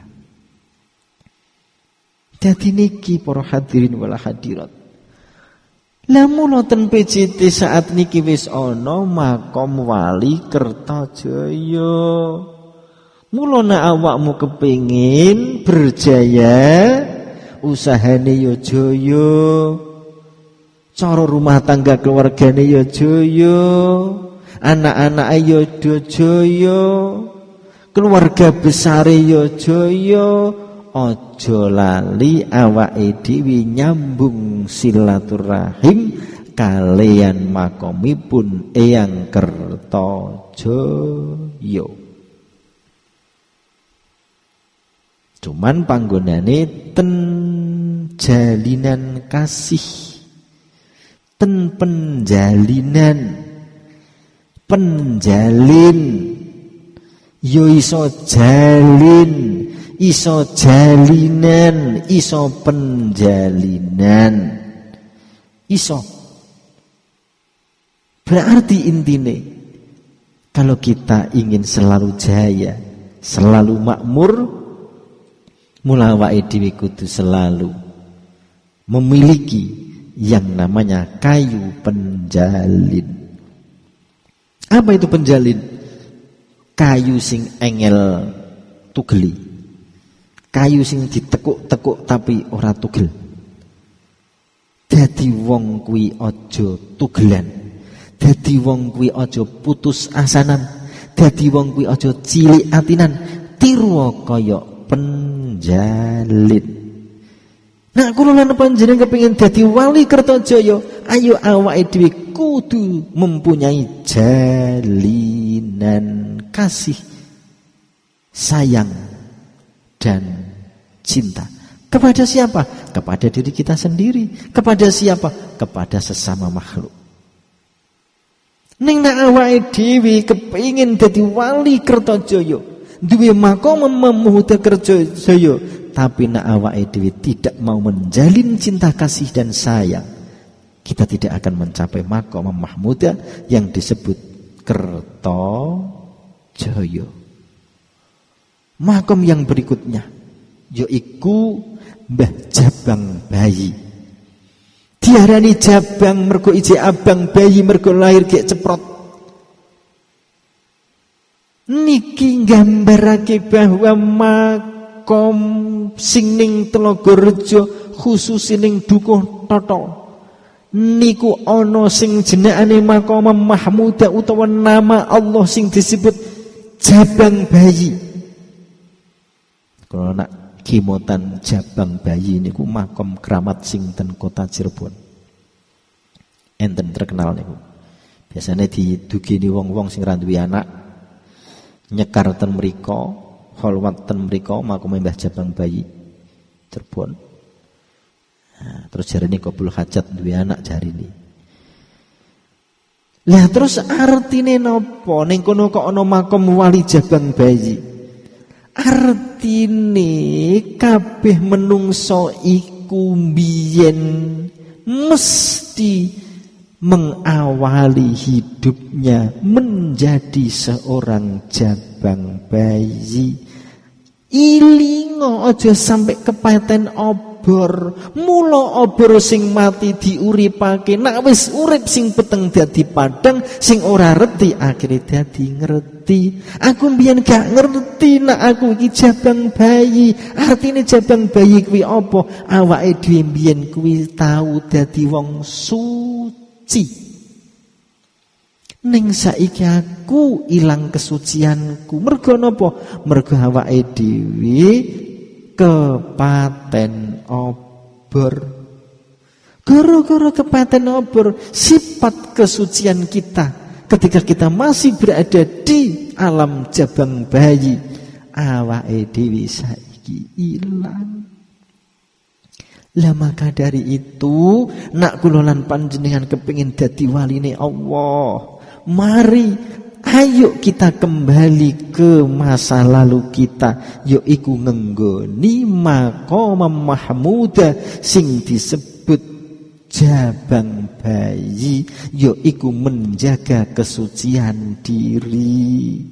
Dadi niki para hadirin wal hadirat. Lah mula ten PJT saat niki wis ana makom wali Kertajaya. Mula nek awakmu kepengin berjaya, usahane ya jaya, cara rumah tangga keluargane ya jaya, anak-anake ya jaya, keluarga besare ya jaya, aja lali awake dhewe nyambung silaturahim kalian makomipun Eyang Kertajaya. Cuman panggonane ten jalinan kasih, ten penjalin yo iso jalin, iso jalinan, iso penjalinan, iso. Berarti intine kalau kita ingin selalu jaya, selalu makmur, mula awake dhewe kudu selalu memiliki yang namanya kayu penjalin. Apa itu penjalin? Kayu sing engel tugeli, kayu sing ditekuk-tekuk tapi ora tugel. Dadi wong kuwi aja tugelan, dadi wong kuwi aja putus asanan, dadi wong kuwi aja cilik atinan, tiru kaya penjalin. Nah, kula lan panjenengan kepengin dadi wali Kertajaya, ayo awake dhewe kudu mempunyai jalinan kasih, sayang dan cinta. Kepada siapa? Kepada diri kita sendiri. Kepada siapa? Kepada sesama makhluk. Ning nek awake dhewe kepengin dadi wali Kertajaya, duwe makom memuda Kertajaya, tapi nek awake dhewe tidak mau menjalin cinta kasih dan sayang, kita tidak akan mencapai makom mahmuda yang disebut Kertajaya. Makom yang berikutnya yaiku Mbah Jabang Bayi. Diarani jabang mergo ije abang, bayi mergo lahir gek ceprot. Niki nggambarake bahwa makom sing ning Tlaga khusus ning Dukuh Tata niku ana sing jenengane makom mahmuda utawa nama Allah sing disebut Jabang Bayi. Kalau nak kimotan Jabang Bayi niku makom keramat sing ten kota Cirebon. Enten terkenal niku. Biasanya didugeni wong-wong sing ra duwe anak nyekar ten mriko, kholwat ten mriko makom Mbah Jabang Bayi Cirebon. Nah, terus jarine kabul hajat duwe anak jarine. Lah terus artine napa ning kono kok ana makom wali Jabang Bayi? Artine kabeh menungso iku mbiyen mesti mengawali hidupnya menjadi seorang jabang bayi. Ilingo aja sampai kepeten obor. Mula obor sing mati diuripake. Nak wis urip sing peteng dadi padang, sing ora reti akhire dadi ngerti. Aku mbiyen gak ngerti nak aku iki jabang bayi. Artine jabang bayi kuwi apa? Awake dhewe mbiyen kuwi tau dadi wong suci. Ning saiki aku ilang kesucianku. Mergo napa? Mergo awake dhewe kepaten obor. Gara-gara kepaten obor, sifat kesucian kita ketika kita masih berada di alam jabang bayi, awake dhewe saiki ilang. Lah maka dari itu, nak kula lan panjenengan kepengin dadi waline Allah, mari ayo kita kembali ke masa lalu kita, yaiku ngenggoni maqam mahmuda sing disebut jabang bayi, yaiku menjaga kesucian diri.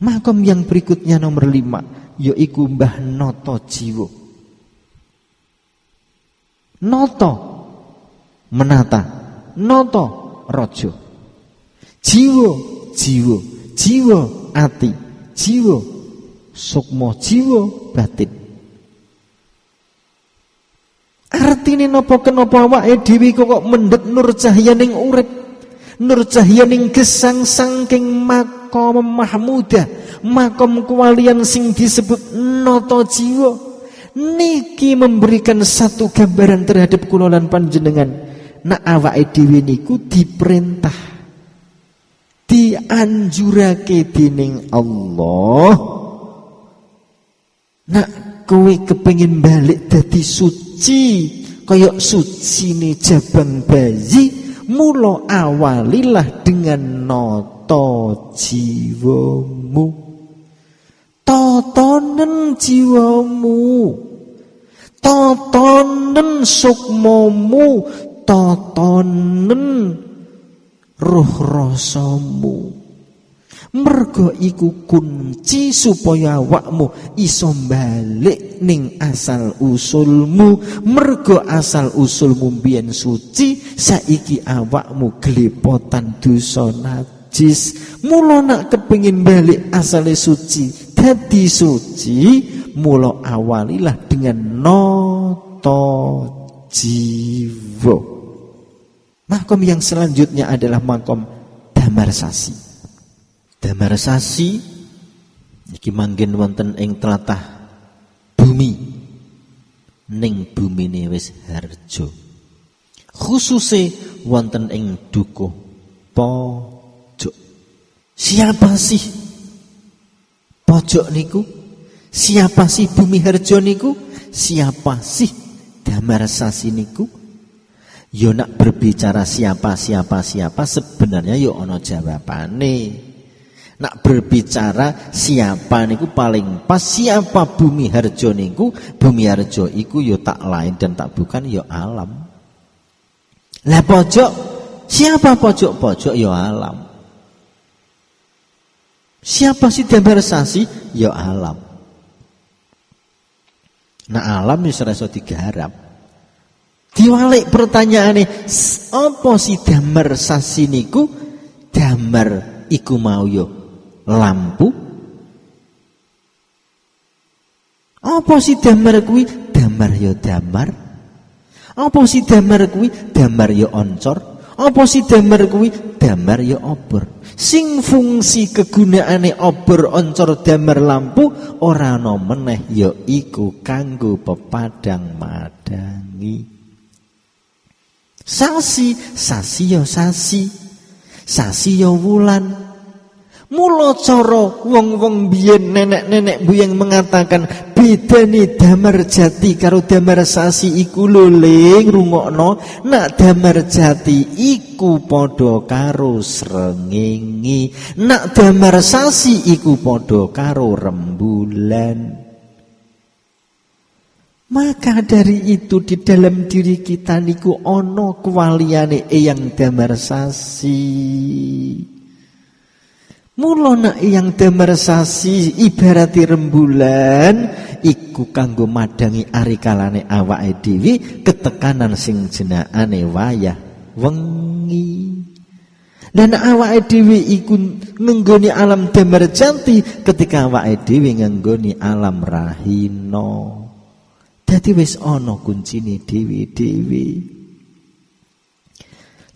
Makom yang berikutnya nomor 5, yaiku Mbah Noto Jiwo. Noto menata, noto rojo, jiwo, jiwo, jiwo ati, jiwo sukmo, jiwo batin. Artine napa kenapa awake dhewe kok mendhet nur cahyaning urip, nur cahyaning gesang saking maqam mahmudah, makom kewalian sing disebut nata jiwa. Niki memberikan satu gambaran terhadap kula lan panjenengan. Nak awake dhewe niku diperintah, dianjurake dening Allah. Nak kowe kepengin balik dadi suci kaya sucine jabang bayi, mula awalilah dengan nata jiwamu. Tatanen jiwamu, tatanen sukmamu, tatanen roh rasamu. Mergo iku kunci supaya awakmu iso balik ning asal usulmu. Mergo asal usulmu biyen suci, saiki awakmu glepotan dosa najis. Mula nak kepengin balik asale suci dadi suci, mula awalilah dengan nata jiwa. Makom yang selanjutnya adalah makom damarsasi. Damarsasi iki manggen wonten ing tlatah bumi, ning bumine wis harja. Khususe wonten ing dukuh pojok. Siapa sih pojok niku? Siapa sih bumi harja niku? Siapa sih damarsasi niku? Yo nak berbicara siapa sebenarnya yo ana jawabane. Nak berbicara siapa niku paling pas, siapa bumi harjo niku? Bumi harjo iku yo tak lain dan tak bukan yo alam. Lah pojok, siapa pojok yo alam. Siapa sih damarsasi? Yo alam. Nah alam wis ora iso digarap. Diwalik pertanyaane, apa sih damarsasi niku? Damar iku mau yo lampu. Apa sih damar kuwi? Damar ya damar. Apa sih damar kuwi? Damar ya oncor. Apa sih damar kuwi? Damar ya obor. Sing fungsi kegunaane obor, oncor, damar, lampu ora ana meneh ya iku kanggo pepadang madangi. Sasi ya sasi. Sasi ya wulan. Mula cara wong-wong biyen, nenek-nenek buyeng mengatakan bedane damar jati karo damar sasi iku lho le, ngrungokno. Nak damar jati iku padha karo srengenge, nak damar sasi iku padha karo rembulan. Maka dari itu di dalam diri kita niku ana kewaliane eyang damar sasi. Mula nak yang damarsasi ibarati rembulan iku kanggo madangi ari kalane awake dhewe ketekanan sing jenakane wayah wengi. Dan awake dhewe iku ngenggoni alam damarjati ketika awake dhewe ngenggoni alam rahina. Dadi wis ana kuncine dhewe-dhewe.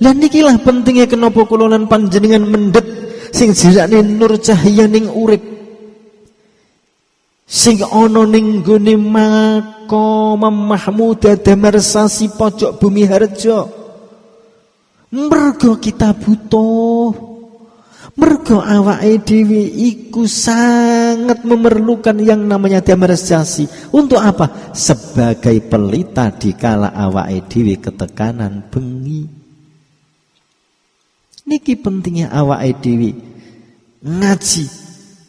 Lan nikilah pentingnya kenapa kula lan panjenengan mendhet sing jirane nur cahya ning urip, sing ana ning gone maqam mahmudah damarsasi pojok bumi harja. Mergo kita butuh, mergo awake dhewe iku sangat memerlukan yang namanya damarsasi. Untuk apa? Sebagai pelita dikala awake dhewe ketekanan bengi. Niki pentingnya awake dhewe ngaji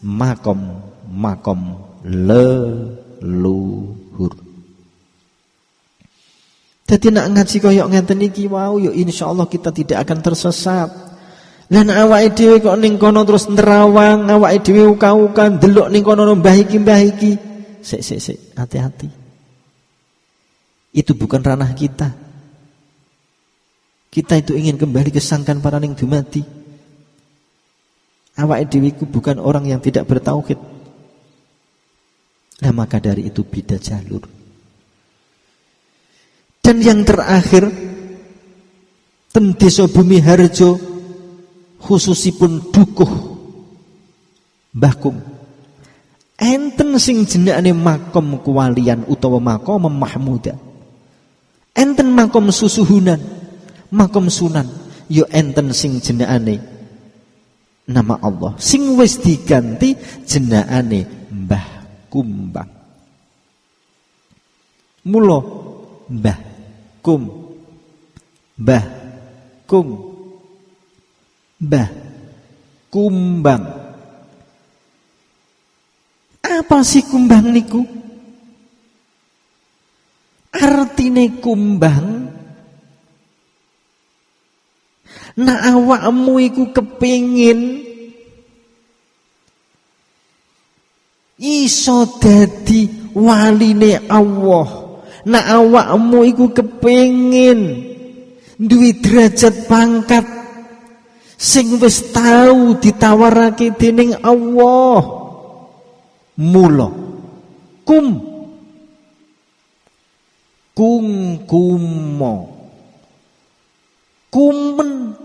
makom leluhur. Dadi nak ngaji kaya ngeten iki wau ya insyaallah kita tidak akan tersesat. Lan awake dhewe kok ning kono terus nerawang, awake dhewe uka-uka ndelok ning kono mbah iki. Sik, hati-hati. Itu bukan ranah kita. Kita itu ingin kembali ke sangkan paraning dumadi. Awake dhewe iku bukan orang yang tidak bertauhid. Nah maka dari itu beda jalur. Dan yang terakhir, ten desa bumi harjo khususipun dukuh Mbah Kung, enten sing jenengane makom kewalian utawa makom mahmuda. Enten makom susuhunan, makom sunan, yo enten sing jenengane nama Allah. Sing wis diganti jenengane Mbah Kumbang. Mula Mbah Kum, Mbah Kum, Mbah Kumbang. Apa sih kumbang niku? Artine kumbang, nak awakmu iku kepingin iso dadi waline Allah, nak awakmu iku kepingin duwe derajat pangkat sing wis tau ditawarake dening Allah, mula kungkumo kumen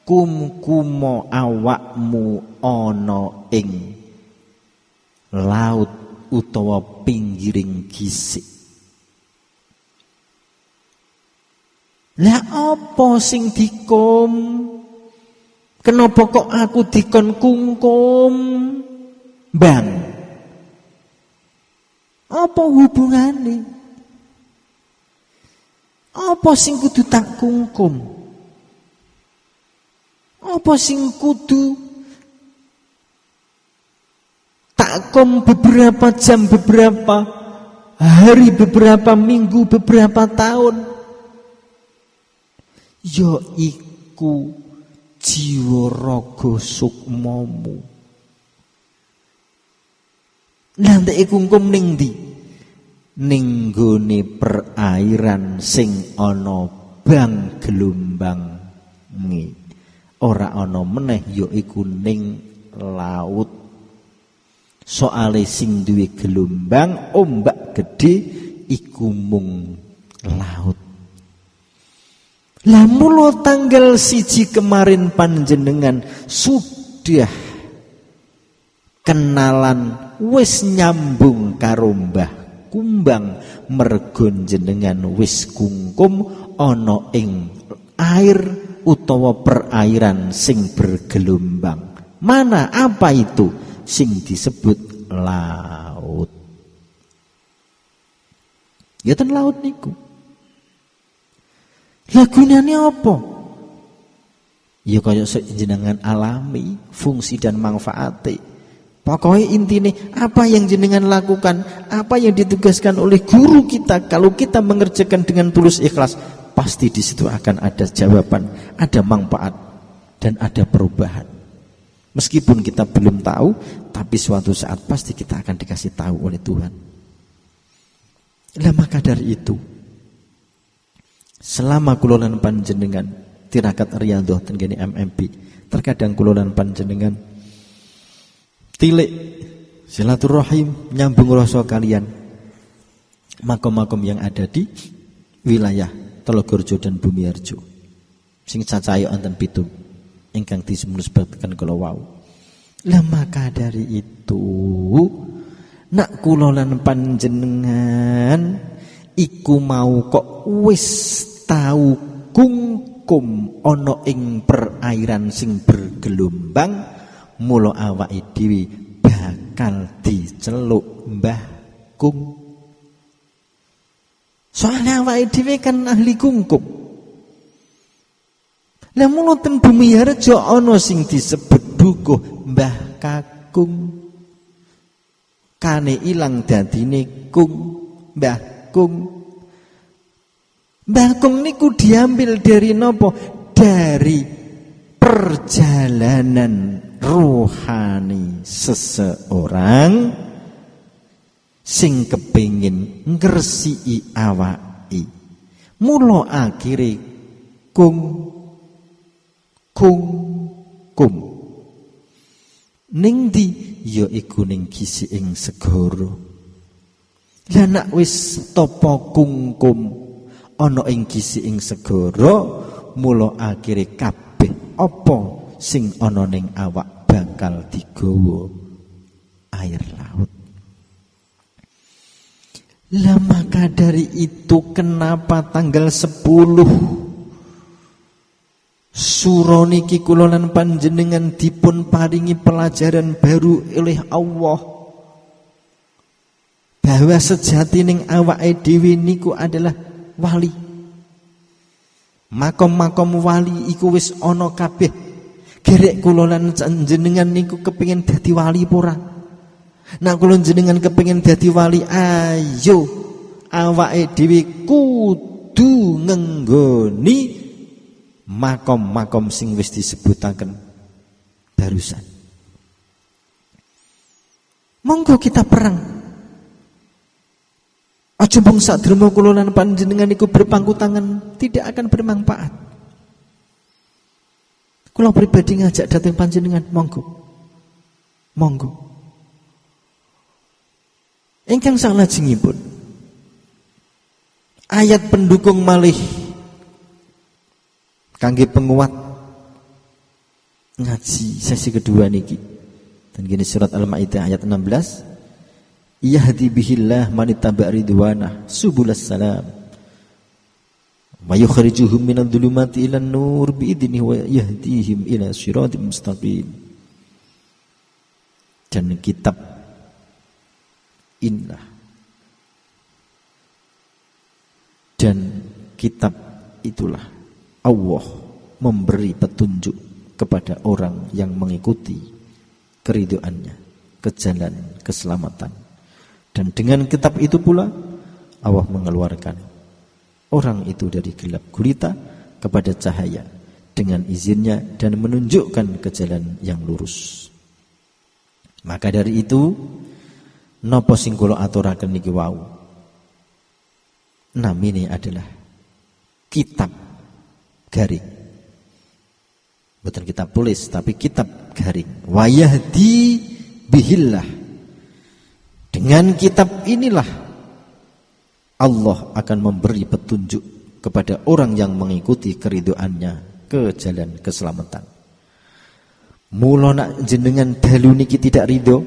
kumkumo awakmu ana ing laut utawa pinggiring gisik. Lah apa sing dikum? Kenapa kok aku dikon kungkum? Bang, apa hubungane? Apa sing kudu tak kungkum? Apa sing kudu tak kom beberapa jam, beberapa hari, beberapa minggu, beberapa tahun? Ya iku jiwa raga sukmamu. Nanti kungkum ning ndi? Ning gone perairan sing ana bang gelombange. Ora ana meneh ya iku ning laut. Soale sing duwe gelombang ombak gedhe iku mung laut. Lah mula tanggal 1 kemarin panjenengan sudah kenalan wis nyambung karo Mbah Kumbang mergo jenengan wis kungkum ana ing air utawa perairan sing bergelombang. Mana apa itu? Sing disebut laut. Ya ten laut niku. Lah gunane apa? Ya kaya jenengan alami fungsi dan manfaate. Pokoknya intine apa yang jenengan lakukan, apa yang ditugaskan oleh guru kita, kalau kita mengerjakan dengan tulus ikhlas, pasti di situ akan ada jawaban, ada manfaat dan ada perubahan. Meskipun kita belum tahu, tapi suatu saat pasti kita akan dikasih tahu oleh Tuhan. Lah maka dari itu, selama kulolan panjenengan tirakat riyadhah ten kene MMP, terkadang kulolan panjenengan tilik silaturahim nyambung rasa kalian makom-makom yang ada di wilayah Telogorjo dan Bumiarjo sing cacahe wonten 7 ingkang disebabaken kala wau. Lah maka dari itu nak kulolan panjenengan iku mau kok wis tau kungkum ana ing perairan sing bergelombang, mula awake dhewe bakal diceluk Mbah Kung. Soalnya awake dhewe kan ahli kungkum. Lah mula ten Bumiharjo ana sing disebut bukuh Mbah Kakung. Kane ilang dadine Kung, Mbah Kung. Mbah Kung niku diambil dari napa? Dari perjalanan rohani seseorang sing kepingin ngresiki awake. Mula akhire kum ning ndi ya iku ning gisiking segara. Lah nek wis tapa kungkum ana ing gisiking segara, mula akhire kabeh apa sing ana ning awak bakal digawa air laut. Lah maka dari itu kenapa tanggal 10 Sura niki kula lan panjenengan dipun paringi pelajaran baru oleh Allah bahwa sejatining awake dhewe niku adalah wali. Makom-makom wali iku wis ana kabeh. Gerek kula lan jenengan niku kepengin dadi wali apa ora? Nek kula jenengan kepengin dadi wali, ayo awake dhewe kudu ngenggoni makom-makom sing wis disebutaken barusan. Monggo kita perang. Aja bung sadherma kula lan panjenengan niku berpangku tangan, tidak akan bermanfaat. Kula pribadi ngajak dateng panjenengan, monggo. Monggo. Ingkang salajengipun ayat pendukung malih kangge penguat ngaji sesi kedua niki. Dan gini surat Al-Maidah ayat 16. Yahdi bihillah man ittaba ridwanah subulas salam wa yukhrijuhum minadh dhulumati ilan nur biidnihi wa yahdihim ila siratim mustaqim. Dan kitab inilah, dan kitab itulah Allah memberi petunjuk kepada orang yang mengikuti keridhoannya ke jalan keselamatan. Dan dengan kitab itu pula Allah mengeluarkan orang itu dari gelap gulita kepada cahaya dengan izinnya dan menunjukkan ke jalan yang lurus. Maka dari itu napa sing kula aturaken niki wau namine adalah kitab garing. Bukan kitab tulis tapi kitab garing. Wayahdi bihillah. Dengan kitab inilah Allah akan memberi petunjuk kepada orang yang mengikuti keridhoannya ke jalan keselamatan. Mula nak jenengan dalu niki tidak ridho,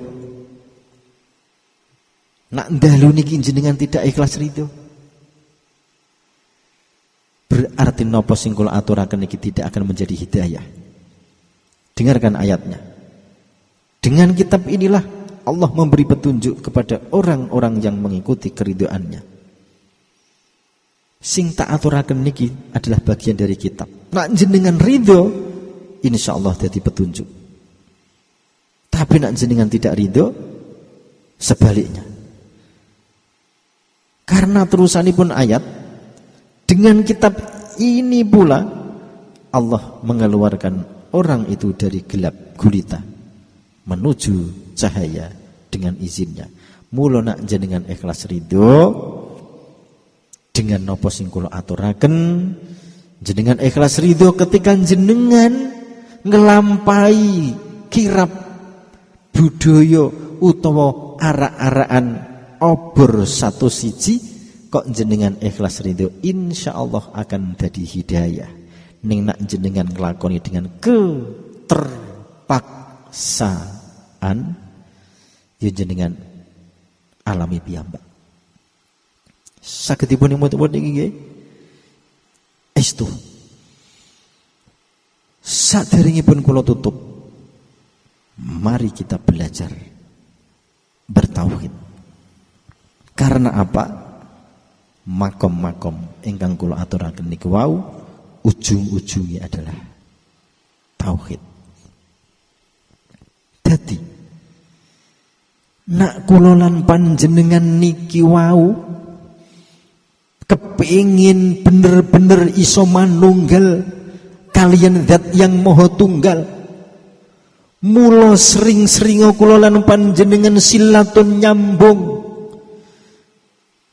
nak dalu niki jenengan tidak ikhlas ridho, berarti napa sing kula aturaken niki tidak akan menjadi hidayah. Dengarkan ayatnya. Dengan kitab inilah Allah memberi petunjuk kepada orang-orang yang mengikuti keridhoannya. Sing tak aturaken niki adalah bagian dari kitab. Nak jenengan ridho, insyaallah dadi petunjuk. Tapi nak jenengan tidak ridho, sebaliknya. Karena terusanipun ayat, dengan kitab ini pula Allah mengeluarkan orang itu dari gelap gulita menuju cahaya dengan izinnya. Mula nak jenengan ikhlas ridho dengan napa sing kula aturaken, jenengan ikhlas ridho ketika jenengan ngelampahi kirab budaya utawa arak-arakan obor satu siji kok jenengan ikhlas ridho, insyaallah akan dadi hidayah. Ning nak jenengan nglakoni dengan keterpaksaan, ya jenengan alami piyambak. Sagedipun imut-imut niki nggih. Estu. Saderengipun kula tutup, mari kita belajar bertauhid. Karena apa? Makom-makom ingkang kula aturaken niku wau ujung-ujungnya adalah tauhid. Dadi nak kula lan panjenengan niki wau kepingin bener-bener iso manunggal kalian zat yang maha tunggal. Mula sering-sering kula lan panjenengan silatun nyambung.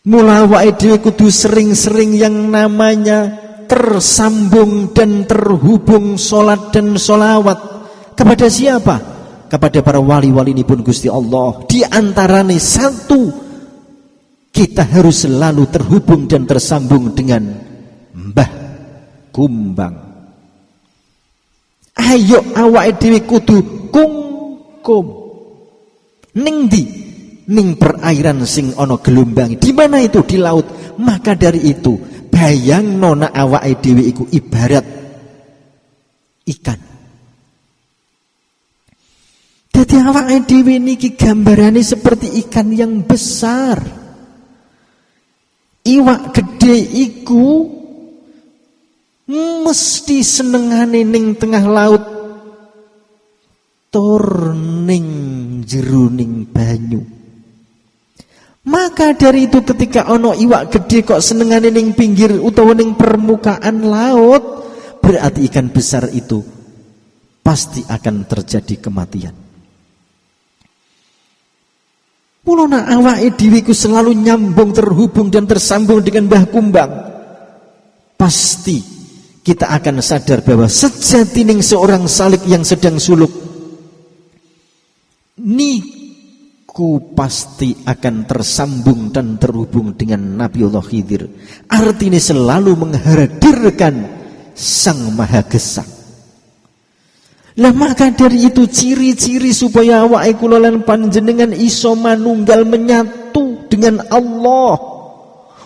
Mula awake dhewe kudu sering-sering yang namanya tersambung dan terhubung salat dan sholawat kepada siapa? Kepada para wali-wali ini pun Gusti Allah. Di antaranya satu, kita harus selalu terhubung dan tersambung dengan Mbah Kumbang. Ayo awake dhewe kudu kung kum. Ning ndi? Ning perairan sing ana gelombang. Di mana itu? Di laut. Maka dari itu, bayangno nek awake dhewe iku ibarat ikan. Dadi awake dhewe niki gambarane seperti ikan yang besar. Iwak gede iku mesti senengane ning tengah laut, tur ning jeruning banyu. Maka dari itu ketika ono iwak gede kok senengane ning pinggir utawa ning permukaan laut, berarti ikan besar itu pasti akan terjadi kematian. Mulana awake dhewe ku selalu nyambung, terhubung dan tersambung dengan Mbah Kumbang. Pasti kita akan sadar bahwa sejatining seorang salik yang sedang suluk niku pasti akan tersambung dan terhubung dengan Nabiullah Khidir. Artinya selalu menghadirkan Sang Maha Gesang. Lah maka dari itu ciri-ciri supaya awake kula lan panjenengan iso manunggal menyatu dengan Allah.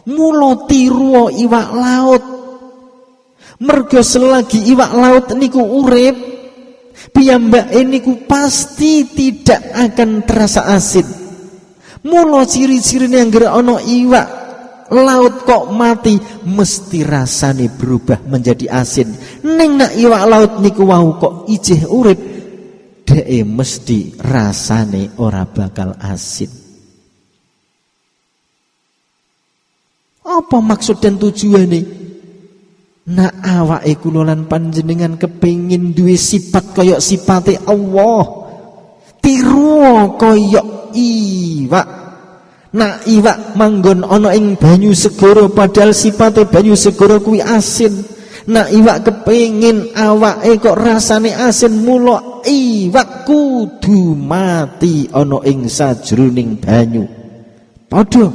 Mula tiru iwak laut. Mergo selagi iwak laut niku urip, piyambake niku pasti tidak akan terasa asin. Mula ciri-cirine anggere ana iwak laut kok mati, mesti rasane berubah menjadi asin. Ning nek iwak laut niku wau kok ijeh urip, dheke mesti rasane ora bakal asin. Apa maksud dan tujuane? Nak awake kula lan panjenengan kepengin duwe sifat kaya sifate Allah, tiru kaya iwak. Nak iwak manggon ana ing banyu segara padahal sifate banyu segara kuwi asin. Nak iwak kepengin awake kok rasane asin, mula iwak kudu mati ana ing sajroning banyu. Padha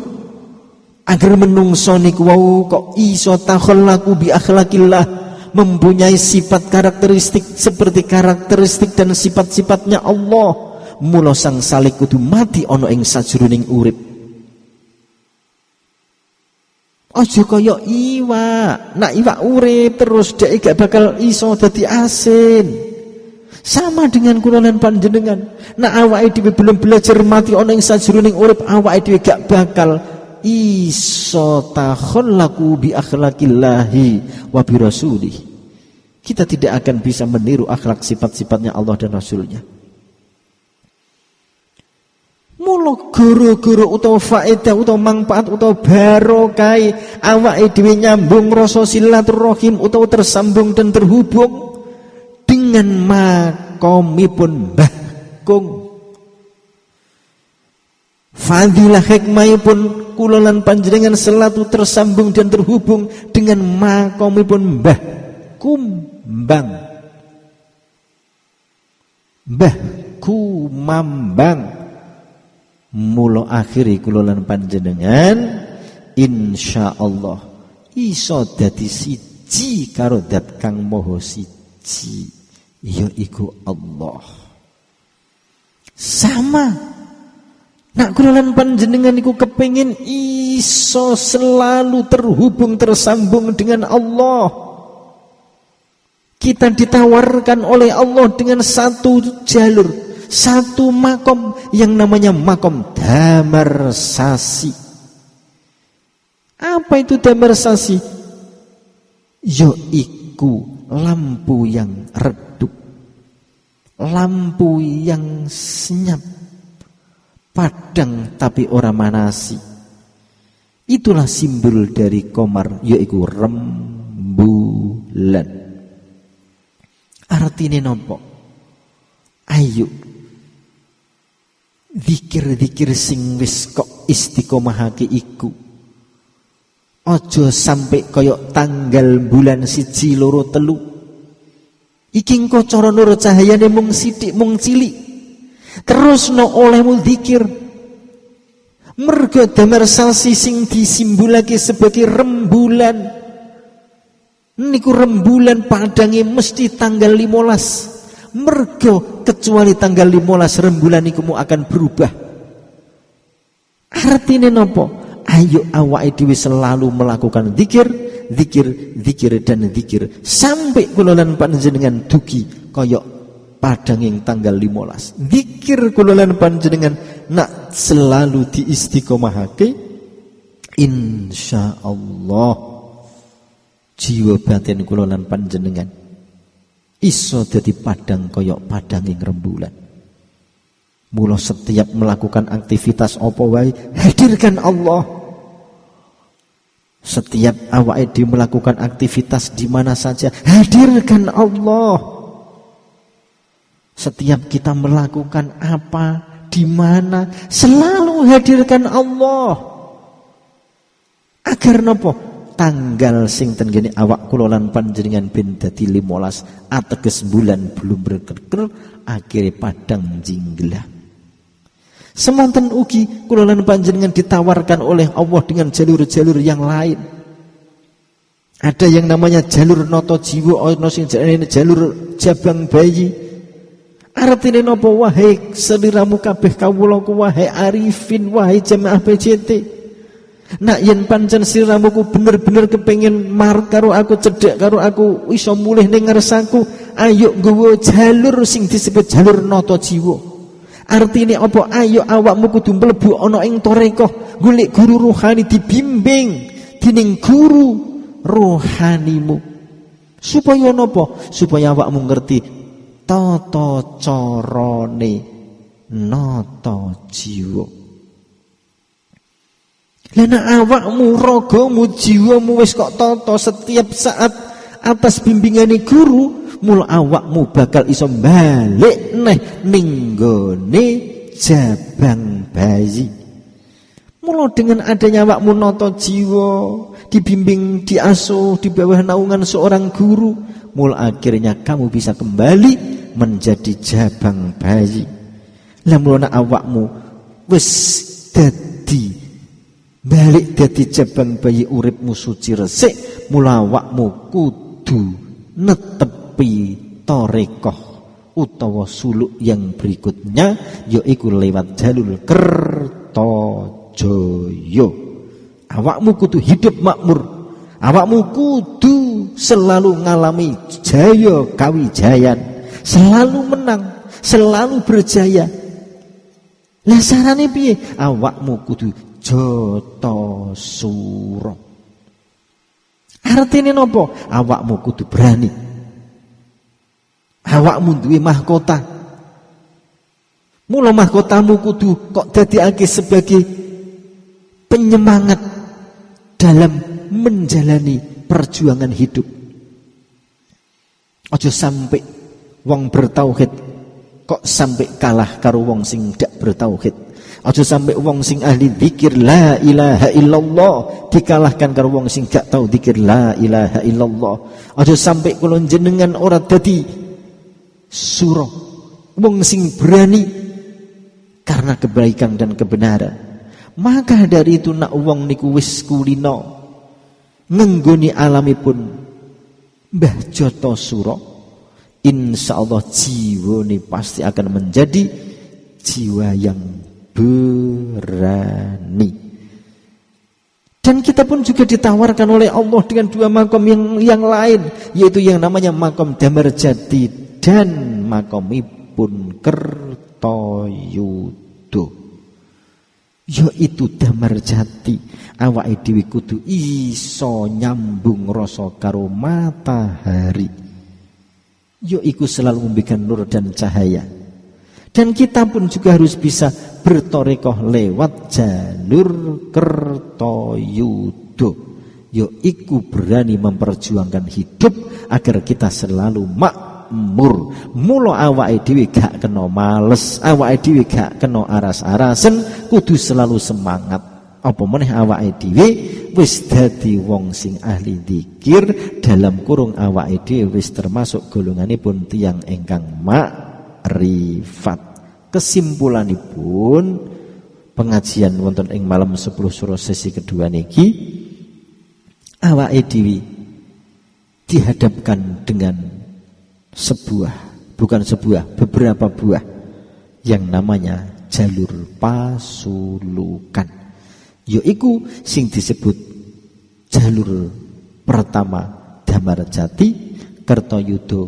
agar menungso niku wau kok iso takhallaku bi akhlaqillah, mempunyai sifat karakteristik seperti karakteristik dan sifat-sifatnya Allah. Mula sang salik kudu mati ana ing sajroning urip. Aja kaya iwak. Nak iwak urip terus dhek gak bakal iso dadi asin. Sama dengan kula lan panjenengan. Nak awake dhewe belum belajar mati ana ing sajroning urip, awake dhewe gak bakal iso takhallaku bi akhlaqillahi wa bi rasulih. Kita tidak akan bisa meniru akhlak sifat-sifatnya Allah dan Rasulnya. Mula goro-goro utawa faedah utawa manfaat utawa barokah awake dhewe nyambung rasa silaturahim utawa tersambung dan terhubung dengan makomipun Mbah Kung. Fadilah hikmahipun kula lan panjenengan selalu tersambung dan terhubung dengan makomipun Mbah Kumbang. Mbah Kumambang. Mula akhiri kula lan panjenengan insyaallah iso dadi siji karo Dat kang maha siji, yaiku Allah. Sama nak kula lan panjenengan iku kepengin iso selalu terhubung tersambung dengan Allah. Kita ditawarkan oleh Allah dengan satu jalur, satu makom yang namanya makom Damarsasi. Apa itu Damarsasi? Yaiku lampu yang redup, lampu yang senyap, padang tapi ora manasi. Itulah simbol dari Komar, yaiku rembulan. Artine nopo? Ayo zikir-zikir sing wis kok istiqomahake iku. Aja sampai koyok tanggal bulan 1, 2, 3. Iki engko cara nur cahayane mung sithik mung cilik. Terus no olehmu zikir. Mergo Damarsasi sing disimbulake sebagai rembulan. Niku rembulan padange mesti tanggal 15. Mergo kecuali tanggal 15 rembulan iku mu akan berubah. Artine nopo? Ayo awake dhewe selalu melakukan zikir, dan zikir sampai kula lan panjenengan dugi kaya padanging tanggal 15. Zikir kula lan panjenengan nak selalu diistiqomahake, insyaallah jiwa batin kula lan panjenengan iso dadi padang kaya padanging rembulan. Mula setiap melakukan aktivitas apa wae hadirkan Allah. Setiap awake dhewe melakukan aktivitas di mana saja hadirkan Allah. Setiap kita melakukan apa di mana selalu hadirkan Allah. Agar napa? Tanggal sing ten gene awak kula lan panjenengan ben dadi 15 ateges bulan belum berker akhire padang jinggelah. Semonten ugi kula lan panjenengan ditawarkan oleh Allah dengan jalur-jalur yang lain. Ada yang namanya jalur noto jiwa, ana sing jalur jabang bayi. Artine napa? Wahai seliramu kabeh kawula, wahai arifin, wahai jamaah PJT. Nak yen pancen sliramu ku bener-bener kepengin mar karo aku, cedhek karo aku, iso mulih ning ngarsaku, ayo nggawa jalur sing disebut jalur noto jiwa. Artine apa? Ayo awakmu kudu mlebu ana ing tarekah, golek guru rohani, dibimbing dening guru rohanimu. Supaya napa? Supaya awakmu ngerti tata carane nata jiwa. Lena awakmu, ragamu, jiwamu wis kok tata setiap saat atas bimbingane guru, mula awakmu bakal iso balik neh ning nggone jabang bayi. Mula dengan adanya awakmu nata jiwa, dibimbing, diasuh di bawah naungan seorang guru, mula akhirnya kamu bisa kembali menjadi jabang bayi. Lah mula awakmu wis dadi balik dadi jabang bayi, uripmu suci resik, mula awakmu kudu netepi tarekah utawa suluk yang berikutnya, yaiku lewat jalur Kertajaya. Awakmu kudu hidup makmur, awakmu kudu selalu ngalami jaya kawijayan, selalu menang, selalu berjaya. Lah sarane piye? Awakmu kudu jata sura. Artine napa? Awakmu kudu berani. Awakmu duwe mahkota. Mula mahkotamu kudu kok dadekake sebagai penyemangat dalam menjalani perjuangan hidup. Aja sampai wong bertauhid kok sampai kalah karo wong sing ndak bertauhid. Aja sampai wong sing ahli zikir la ilaha illallah dikalahkan karo wong sing gak tau zikir la ilaha illallah. Aja sampai kula jenengan ora dadi sura, wong sing berani karena kebaikan dan kebenaran. Maka dari itu nak wong niku wis kulino ngenggoni alamipun Mbah Jata Sura, insyaallah jiwane pasti akan menjadi jiwa yang berani. Dan kita pun juga ditawarkan oleh Allah dengan dua makom yang lain, yaitu yang namanya makom Damarjati dan makomipun Kertajaya. Yaitu Damarjati, awake dhewe kudu iso nyambung rasa karo matahari, yaitu selalu memberikan nur dan cahaya. Dan kita pun juga harus bisa bertorekoh lewat jalur Kertajaya, yaitu berani memperjuangkan hidup agar kita selalu makmur. Mula awake dhewe gak kena males, awake dhewe gak kena aras-arasen, kudu selalu semangat. Apa meneh awake dhewe wis dadi wong sing ahli zikir, dalam kurung awake dhewe wis termasuk golonganipun tiyang ingkang makrifat. Kesimpulanipun pengajian wonten ing malam 10 suro sesi kedua niki, awake dhewe dihadapkan dengan sebuah bukan sebuah, beberapa buah yang namanya jalur pasulukan. Yaiku sing disebut jalur pertama Damarjati, Kertoyuda,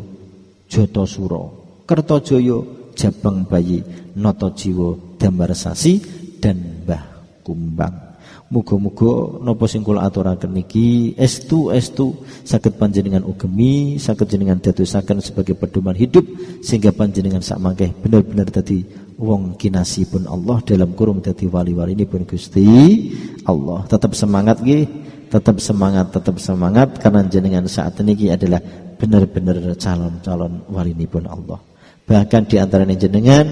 Jotosuro, Kertojoyo, Jabang Bayi, Notojiwo, Damarsasi dan Mbah Kumbang. Muga-muga napa sing kula aturaken niki estu saged panjenengan ugemi, saged jenengan dadosaken sebagai pedoman hidup sehingga panjenengan sakmangke bener-bener dadi wong kinasihipun Allah dalam kurung dadi wali-walinipun Gusti Allah. Tetap semangat nggih, tetap semangat karena jenengan saat niki adalah benar-benar calon-calon walinipun Allah. Bahkan di antarane jenengan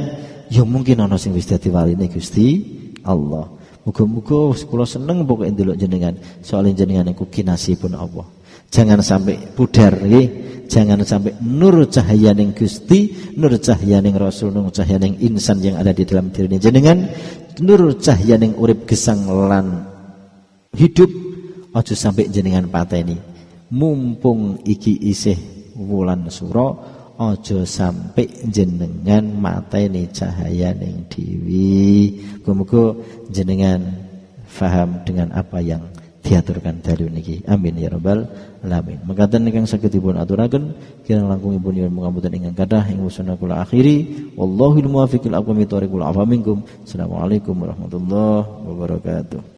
ya mungkin ana sing wis dadi waline Gusti Allah. Muga-muga kula seneng pokoke ndelok jenengan, soalnya jenengan niku kinasihipun Allah. Jangan sampai pudar nggih, jangan sampai nur cahayaning Gusti, nur cahayaning Rasul, nur cahayaning insan yang ada di dalam diri jenengan, nur cahayaning urip gesang lan hidup aja sampai jenengan pateni. Mumpung iki isih wulan sura, aja sampai jenengan mateni cahayaning dewi. Muga-muga jenengan faham dengan apa yang diaturkan dalu niki. Amin ya rabbal alamin. Mekaten ingkang saged dipun aturaken kirang langkungipun nyuwun pangapunten ingkang kathah ing wusana kula akhiri. Wallahul muwaffiq ila aqwamit thoriq wal afa minkum. Assalamualaikum warahmatullahi wabarakatuh.